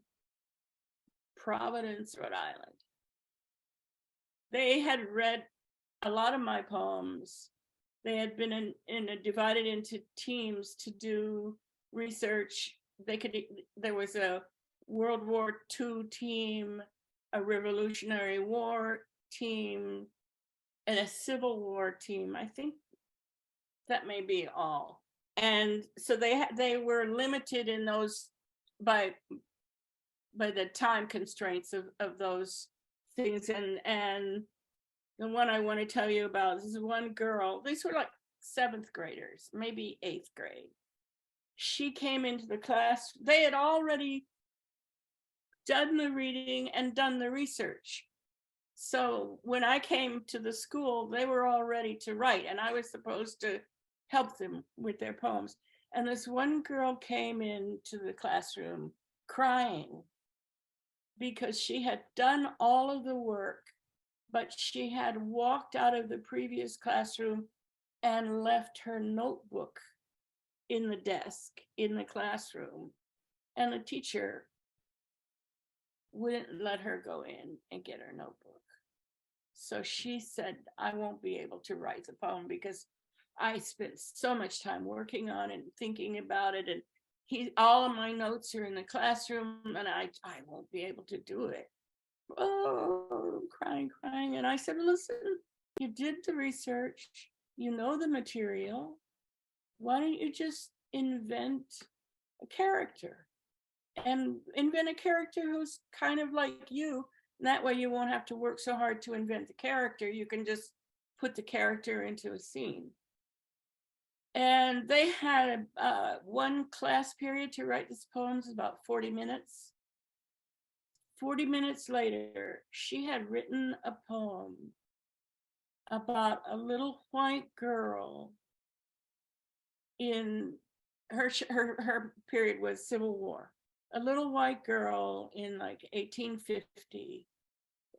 Providence, Rhode Island, they had read a lot of my poems. They had been divided into teams to do research. There was a World War II team, a Revolutionary War team, and a Civil War team. I think That may be all. And so they were limited in those by the time constraints of those things. And the one I want to tell you about is one girl. These were like 7th graders, maybe 8th grade. She came into the class. They had already done the reading and done the research. So when I came to the school, they were all ready to write, and I was supposed to help them with their poems. And this one girl came into the classroom crying because she had done all of the work, but she had walked out of the previous classroom and left her notebook in the desk in the classroom. And the teacher wouldn't let her go in and get her notebook. So she said, I won't be able to write the poem because I spent so much time working on it and thinking about it. And all of my notes are in the classroom and I won't be able to do it. Oh, crying. And I said, listen, you did the research, you know the material. Why don't you just invent a character? And invent a character who's kind of like you. And that way you won't have to work so hard to invent the character. You can just put the character into a scene. And they had one class period to write this poem, about 40 minutes. 40 minutes later, she had written a poem about a little white girl in her period was Civil War. A little white girl in like 1850.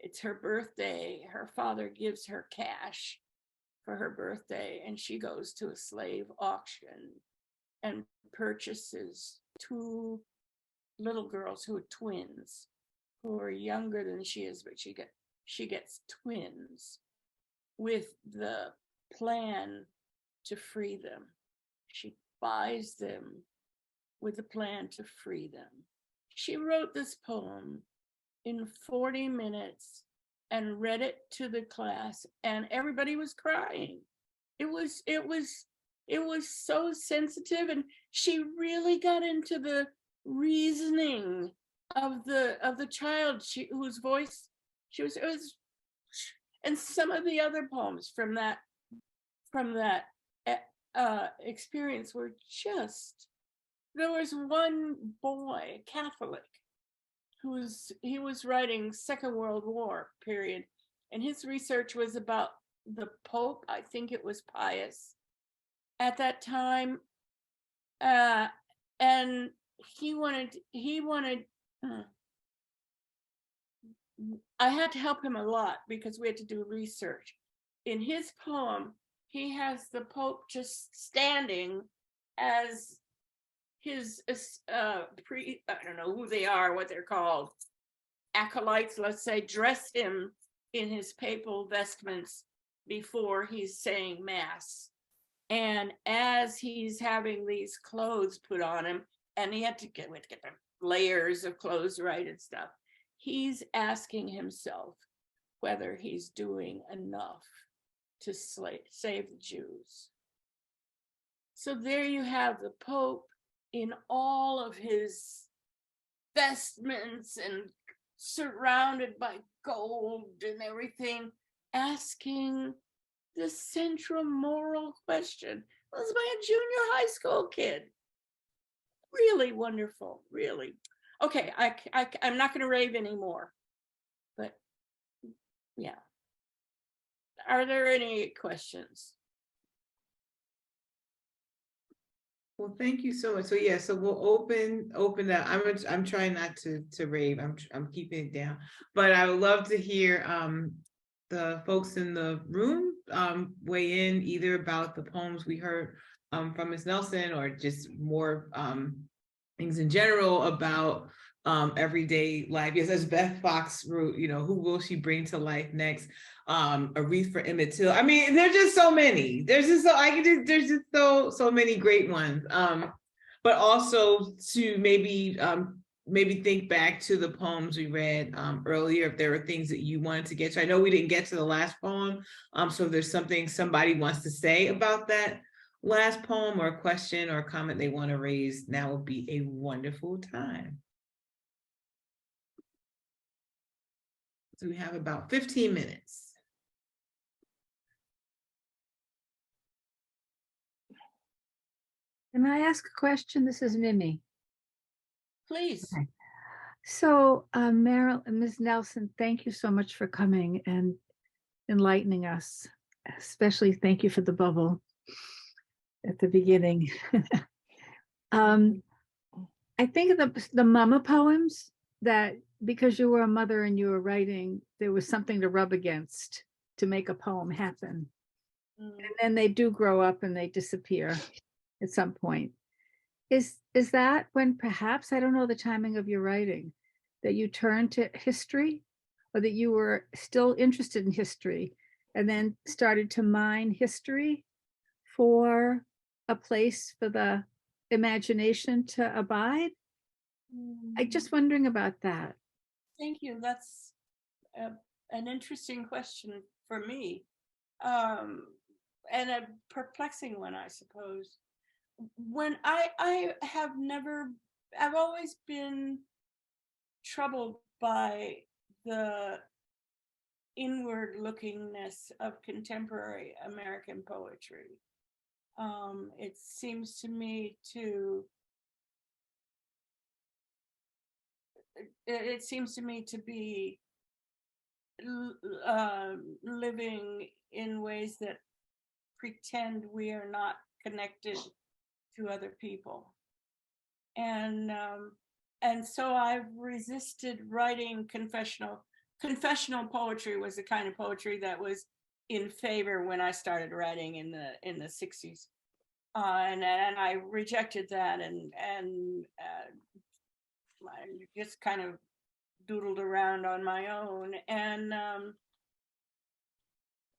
It's her birthday. Her father gives her cash for her birthday, and she goes to a slave auction and purchases 2 little girls who are twins, who are younger than she is, but she gets twins with the plan to free them. She buys them with a plan to free them. She wrote this poem in 40 minutes and read it to the class, and everybody was crying. It was so sensitive, and she really got into the reasoning of the child whose voice she was. It was, and some of the other poems from that experience were just. There was one boy, Catholic, he was writing Second World War period, and his research was about the Pope. I think it was Pius at that time, and he wanted. I had to help him a lot because we had to do research. In his poem, he has the Pope just standing as his I don't know who they are, what they're called, acolytes, let's say, dressed him in his papal vestments before he's saying mass. And as he's having these clothes put on him, and he had to get the layers of clothes right and stuff, he's asking himself whether he's doing enough to save the Jews. So there you have the Pope in all of his vestments and surrounded by gold and everything, asking the central moral question. This is by a junior high school kid. Really wonderful, really. Okay, I'm not going to rave anymore, but yeah. Are there any questions? Well, thank you so much. So yeah, so we'll open that. I'm trying not to rave. I'm keeping it down, but I would love to hear the folks in the room weigh in either about the poems we heard from Ms. Nelson, or just more things in general about everyday life. Yes, as Beth Fox wrote, who will she bring to life next? A wreath for Emmett Till. I mean, there's just so many. There's just so many great ones. But also to maybe think back to the poems we read earlier, if there were things that you wanted to get to. I know we didn't get to the last poem, so if there's something somebody wants to say about that last poem or question or comment they want to raise, now would be a wonderful time. So we have about 15 minutes. Can I ask a question? This is Mimi. Please. Okay. So, Ms. Nelson, thank you so much for coming and enlightening us. Especially thank you for the bubble at the beginning. I think of the mama poems that because you were a mother and you were writing, there was something to rub against to make a poem happen. And then they do grow up and they disappear at some point. Is that when perhaps, I don't know the timing of your writing, that you turned to history, or that you were still interested in history and then started to mine history for a place for the imagination to abide? I'm just wondering about that. Thank you. That's an interesting question for me, and a perplexing one, I suppose. When I've always been troubled by the inward lookingness of contemporary American poetry. It seems to me to be living in ways that pretend we are not connected to other people, and so I've resisted writing confessional poetry. Was the kind of poetry that was in favor when I started writing in the 60s, and I rejected that, and I just kind of doodled around on my own. And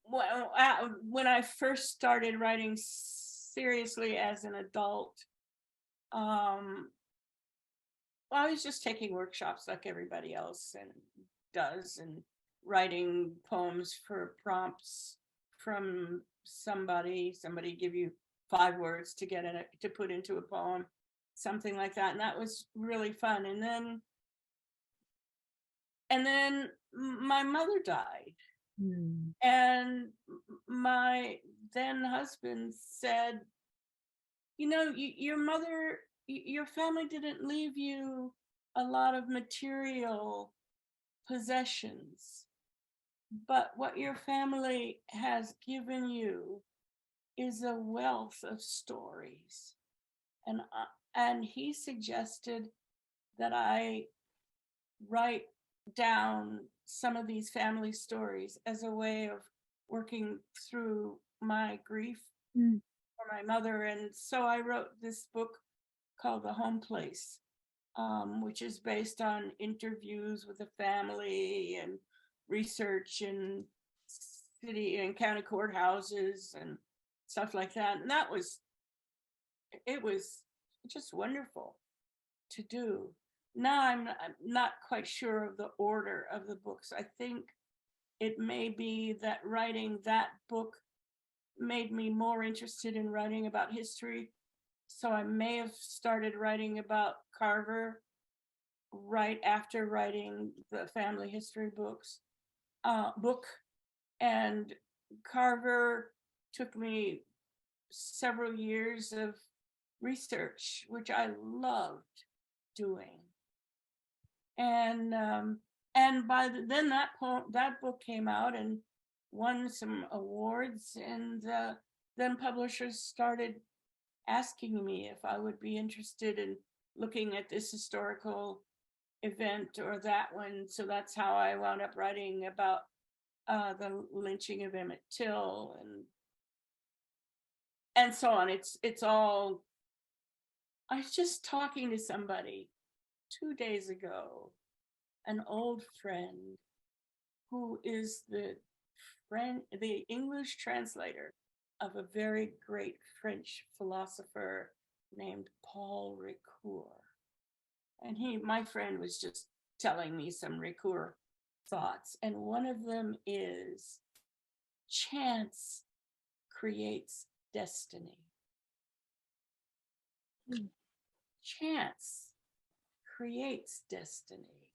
when I first started writing seriously as an adult, I was just taking workshops like everybody else and does, and writing poems for prompts from somebody give you 5 words to get to put into a poem, something like that, and that was really fun. And then my mother died, and my then husband said, you know, your family didn't leave you a lot of material possessions, but what your family has given you is a wealth of stories. And he suggested that I write down some of these family stories as a way of working through my grief for my mother. And so I wrote this book called The Home Place, which is based on interviews with the family and research in city and county courthouses and stuff like that. And it was just wonderful to do. Now I'm not quite sure of the order of the books. I think it may be that writing that book made me more interested in writing about history. So I may have started writing about Carver right after writing the family history book. And Carver took me several years of research, which I loved doing. And then that book came out and won some awards, and then publishers started asking me if I would be interested in looking at this historical event or that one. So that's how I wound up writing about the lynching of Emmett Till and so on. It's all. I was just talking to somebody 2 days ago, an old friend who is the English translator of a very great French philosopher named Paul Ricoeur. And my friend was just telling me some Ricoeur thoughts. And one of them is chance creates destiny. chance creates destiny.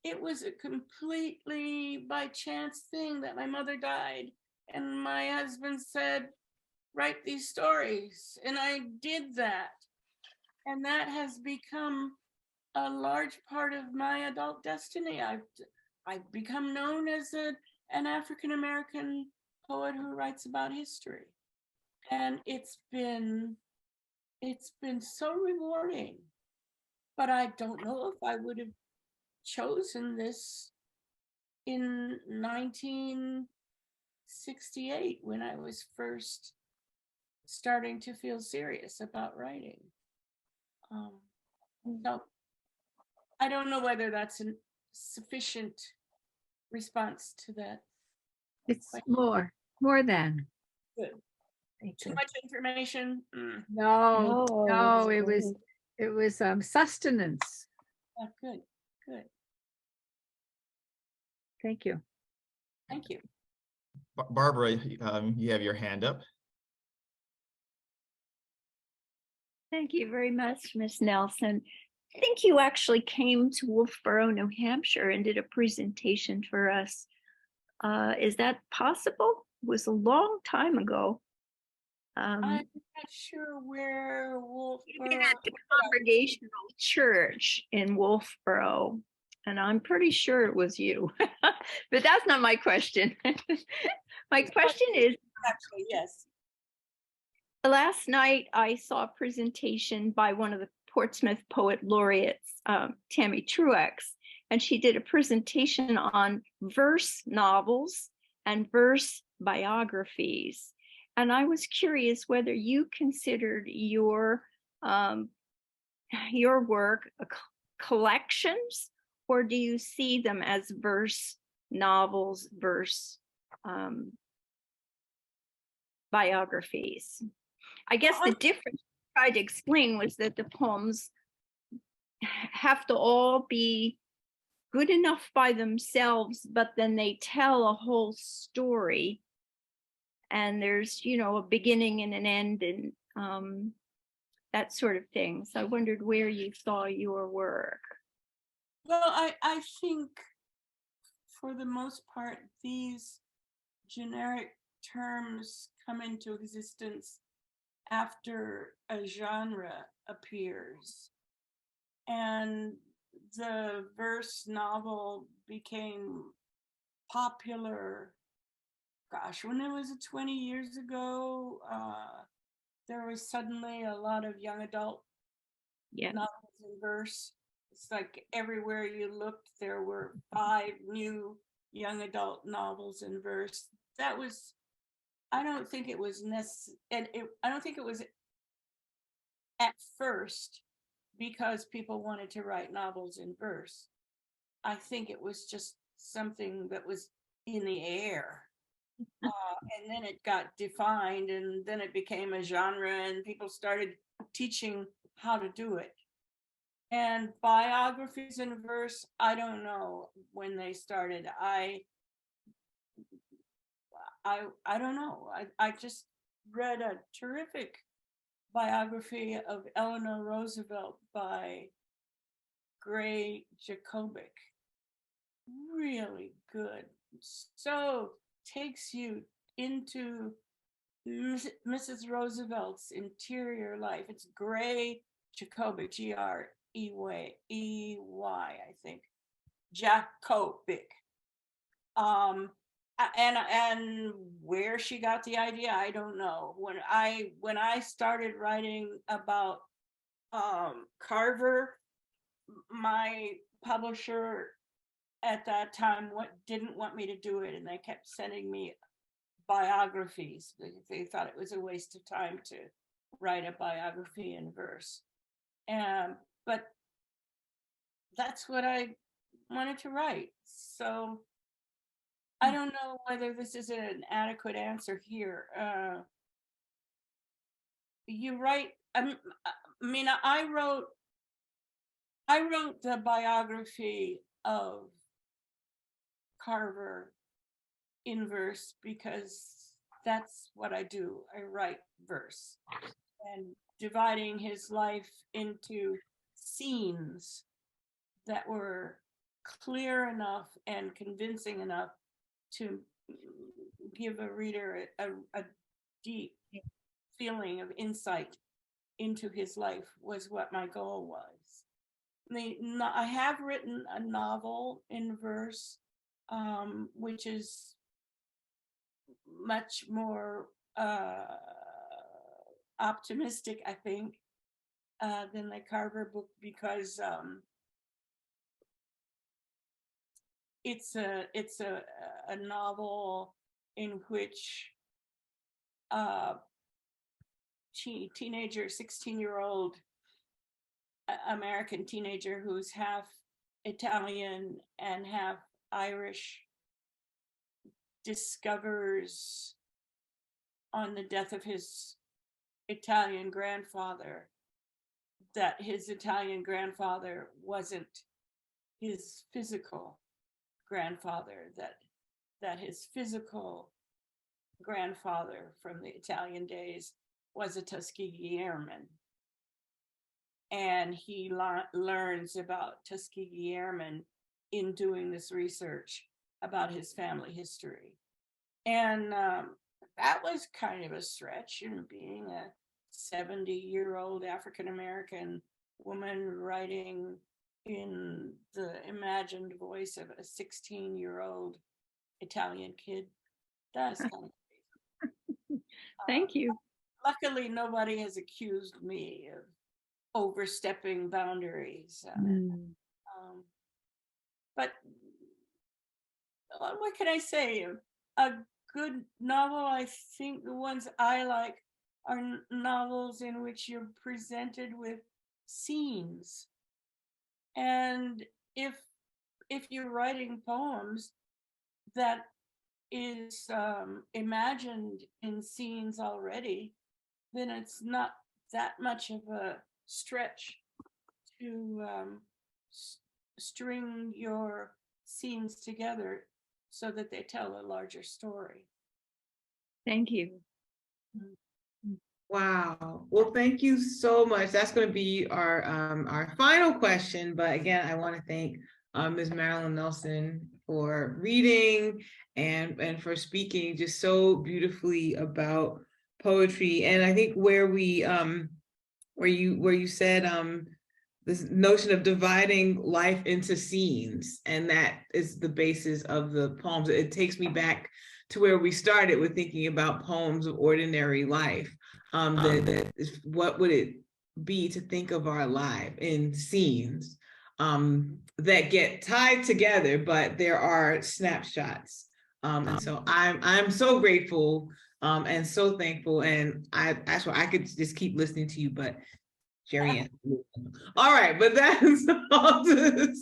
It was a completely by chance thing that my mother died and my husband said, write these stories. And I did that. And that has become a large part of my adult destiny. I've become known as an African-American poet who writes about history. And it's been so rewarding. But I don't know if I would have chosen this in 1968 when I was first starting to feel serious about writing. So I don't know whether that's a sufficient response to that. It's question. more than. Good. Thank Too you. much information. No, No, it was sustenance. Yeah, good. Thank you. Thank you. Barbara, you have your hand up. Thank you very much, Miss Nelson. I think you actually came to Wolfboro, New Hampshire and did a presentation for us. Is that possible? It was a long time ago. I'm not sure where Even at the Congregational Church in Wolfboro, and I'm pretty sure it was you. But that's not my question. My question is, actually, yes. last night I saw a presentation by one of the Portsmouth Poet Laureates, Tammy Truex, and she did a presentation on verse novels and verse biographies. And I was curious whether you considered your work collections, or do you see them as verse novels, verse biographies? I guess the difference I tried to explain was that the poems have to all be good enough by themselves, but then they tell a whole story. And there's, a beginning and an end and that sort of thing. So I wondered where you saw your work. Well, I think for the most part, these generic terms come into existence after a genre appears. And the verse novel became popular, gosh, when it was 20 years ago, there was suddenly a lot of young adult novels in verse. It's like everywhere you looked, there were 5 new young adult novels in verse. I don't think it was necessary, and I don't think it was at first because people wanted to write novels in verse. I think it was just something that was in the air. And then it got defined, and then it became a genre, and people started teaching how to do it. And biographies in verse, I don't know when they started. I don't know. I just read a terrific biography of Eleanor Roosevelt by Gray Jacobic. Really good. So takes you into Mrs. Roosevelt's interior life. It's Gray Jacobic, Grey, I think. Jacobic. And where she got the idea, I don't know. When I started writing about Carver, my publisher at that time didn't want me to do it, and they kept sending me biographies. They thought it was a waste of time to write a biography in verse. But that's what I wanted to write. So I don't know whether this is an adequate answer here. You write, I wrote the biography of Carver in verse because that's what I do. I write verse. and dividing his life into scenes that were clear enough and convincing enough to give a reader a deep feeling of insight into his life was what my goal was. I have written a novel in verse, which is much more optimistic, I think, than the Carver book, because it's a novel in which teenager, 16-year-old American teenager who's half Italian and half Irish discovers on the death of his Italian grandfather that his Italian grandfather wasn't his physical grandfather, that his physical grandfather from the Italian days was a Tuskegee Airman. And he learns about Tuskegee Airmen in doing this research about his family history. And that was kind of a stretch, you know, being a 70-year-old African-American woman writing in the imagined voice of a 16-year-old Italian kid. That's kind of crazy. Thank you. Luckily, nobody has accused me of overstepping boundaries. But what can I say? A good novel, I think the ones I like are novels in which you're presented with scenes. And if you're writing poems that is imagined in scenes already, then it's not that much of a stretch to string your scenes together so that they tell a larger story. Thank you. Wow. Well, thank you so much. That's going to be our final question. But again, I want to thank Ms. Marilyn Nelson for reading and for speaking just so beautifully about poetry. And I think where you said this notion of dividing life into scenes, and that is the basis of the poems. It takes me back to where we started with thinking about poems of ordinary life. What would it be to think of our life in scenes that get tied together, but there are snapshots. And so I'm so grateful and so thankful, and that's why I could just keep listening to you, but Jerry Ann. All right, but that's all to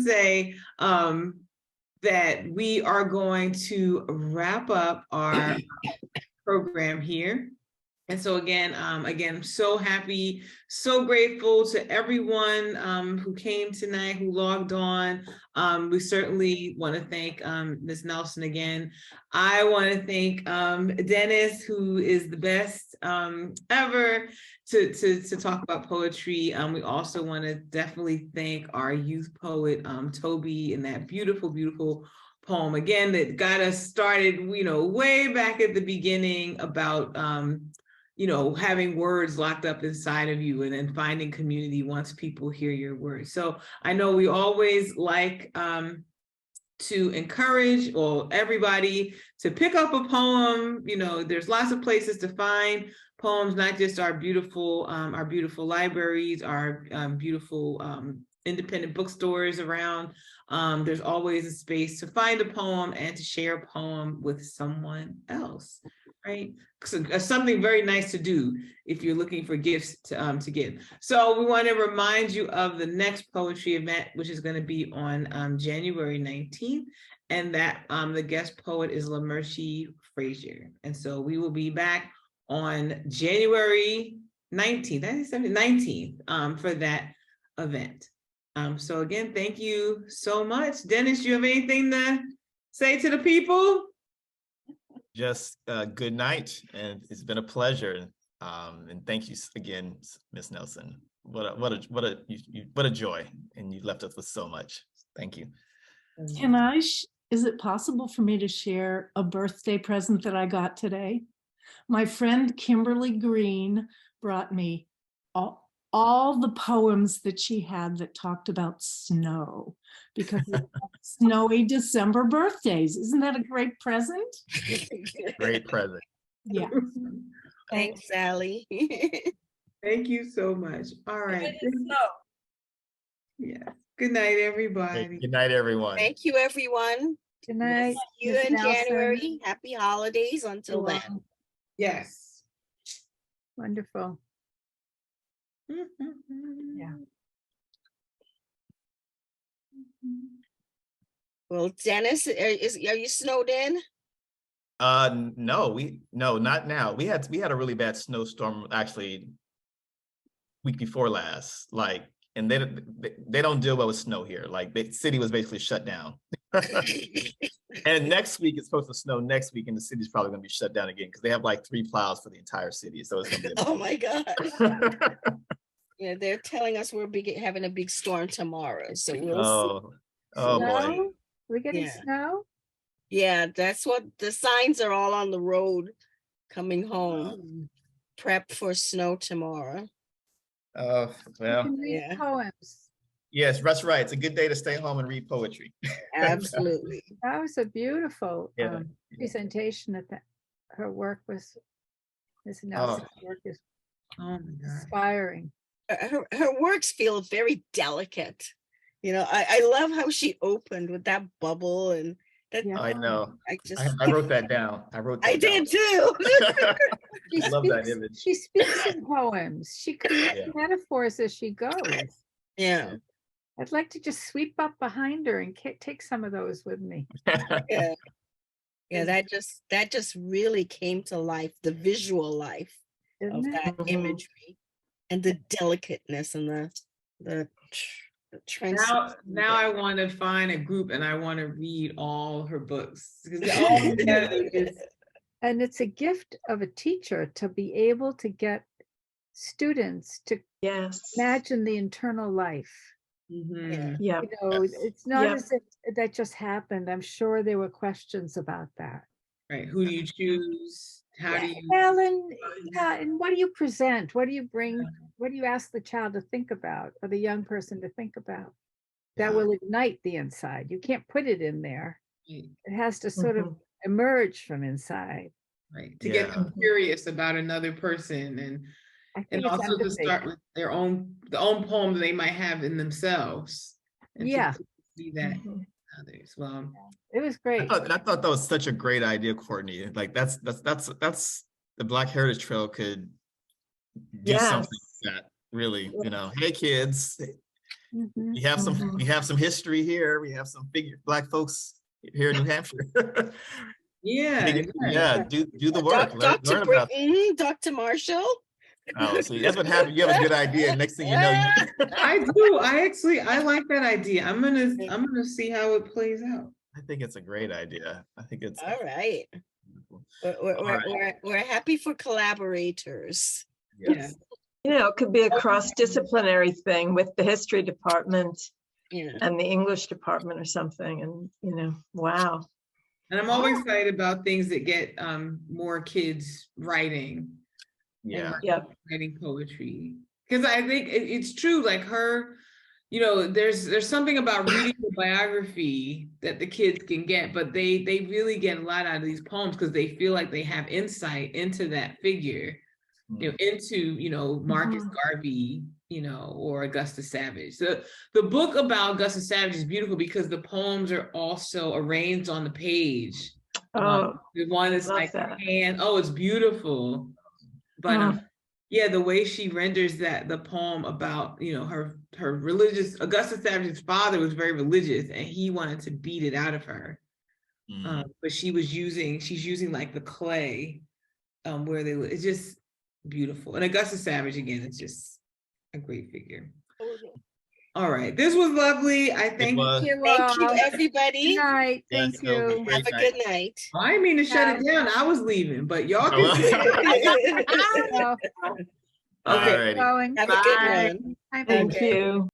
say that we are going to wrap up our program here. And so again, I'm so happy, so grateful to everyone who came tonight, who logged on. We certainly want to thank Ms. Nelson again. I want to thank Dennis, who is the best ever to talk about poetry. We also want to definitely thank our youth poet, Toby, in that beautiful, beautiful poem again that got us started, you know, way back at the beginning about you know, having words locked up inside of you and then finding community once people hear your words. So I know we always like to encourage everybody to pick up a poem. You know, there's lots of places to find poems, not just our beautiful libraries, our beautiful independent bookstores around. There's always a space to find a poem and to share a poem with someone else, right? So, something very nice to do if you're looking for gifts to give. So we want to remind you of the next poetry event, which is going to be on January 19th, and that the guest poet is LaMercy Frazier. And so we will be back on January 19th, for that event. So again, thank you so much. Dennis, you have anything to say to the people? Just good night, and it's been a pleasure. And thank you again, Miss Nelson. What a joy, and you left us with so much. Thank you. Can I, is it possible for me to share a birthday present that I got today? My friend Kimberly Green brought me all the poems that she had that talked about snow, because it's snowy December birthdays. Isn't that a great present? Great present. Yeah. Thanks, Sally. Thank you so much. All right. No. Yeah. Good night, everybody. Good night, everyone. Thank you, everyone. Good night. See you Miss in Nelson. January. Happy holidays until You're then. welcome. Yes. Wonderful. Yeah. Well, Dennis, are you snowed in? No, not now. We had a really bad snowstorm actually week before last. Like, and they don't deal well with snow here. Like, the city was basically shut down. And next week it's supposed to snow next week, and the city's probably going to be shut down again because they have like 3 plows for the entire city. So it's going to be. Oh my God. Yeah, they're telling us we're having a big storm tomorrow. So we'll see. Oh boy. Snow? We're getting Yeah. snow? Yeah, that's what the signs are all on the road coming home. Prep for snow tomorrow. Oh, You well, can read Yeah. poems. yes, that's right. It's a good day to stay home and read poetry. Absolutely. That was a beautiful Yeah. presentation of that. Her work was, Miss Nelson's work is Oh my God. inspiring. Her works feel very delicate. You know, I love how she opened with that bubble, and that Yeah. I know. I just I wrote that down. I did too. She I love that speaks- image. She speaks in poems. She creates Yeah. metaphors as she goes. Yeah. I'd like to just sweep up behind her and take some of those with me. Yeah. Yeah, that just really came to life, the visual life of Didn't it? that Mhm. imagery and the delicateness and the Now I want to find a group and I want to read all her books. Because all together is And it's a gift of a teacher to be able to get students to Yes. imagine the internal life. Mhm. Yeah. You know, Yes. it's not Yep. as if that just happened. I'm sure there were questions about that. Right. Who do you choose? How do you? Well, and what do you present? What do you bring? What do you ask the child to think about, or the young person to think about? That Yeah. will ignite the inside. You can't put it in there. Right. It has to sort of emerge from inside. Right. To get them curious about another person, I think and it's also to empathy. start with the own poem they might have in themselves. And to Yeah. see that in others. Well, It was great. I thought that was such a great idea, Courtney. Like that's the Black Heritage Trail could do Yes. something like that really, you know, hey kids, Mhm. we have some history here. We have some Black folks here in New Hampshire. yeah. Yeah, do the work. Learn about. Dr. Marshall. Oh, see, that's what happened. You have a good idea. Next thing you know, I do. I like that idea. I'm gonna see how it plays out. I think it's a great idea. I think it's All right. We're happy for collaborators. yes. You know, it could be a cross-disciplinary thing with the history department Yeah. and the English department or something. And, you know, wow. And I'm always excited about things that get more kids writing. Yeah. Yep. Writing poetry. Because I think it's true, like her, you know, there's something about reading the biography that the kids can get, but they really get a lot out of these poems because they feel like they have insight into that figure, you know, into, you know, Marcus Garvey, you know, or Augustus Savage. So the book about Augustus Savage is beautiful because the poems are also arranged on the page. Oh, The one is love like that. hand. Oh, it's beautiful. But yeah, the way she renders the poem about, you know, her religious, Augustus Savage's father was very religious and he wanted to beat it out of her. But she's using like the clay where it's just beautiful. And Augustus Savage, again, it's just a great figure. All right, this was lovely. I It thank you. was. Thank you, Good everybody. night. Yes, Thank it was a you. great Have a night. good night. I didn't mean to shut it down. I was leaving, but y'all Oh, can. Well, Okay. Alrighty. going. Have a good Bye. one. Bye. Thank Okay. you.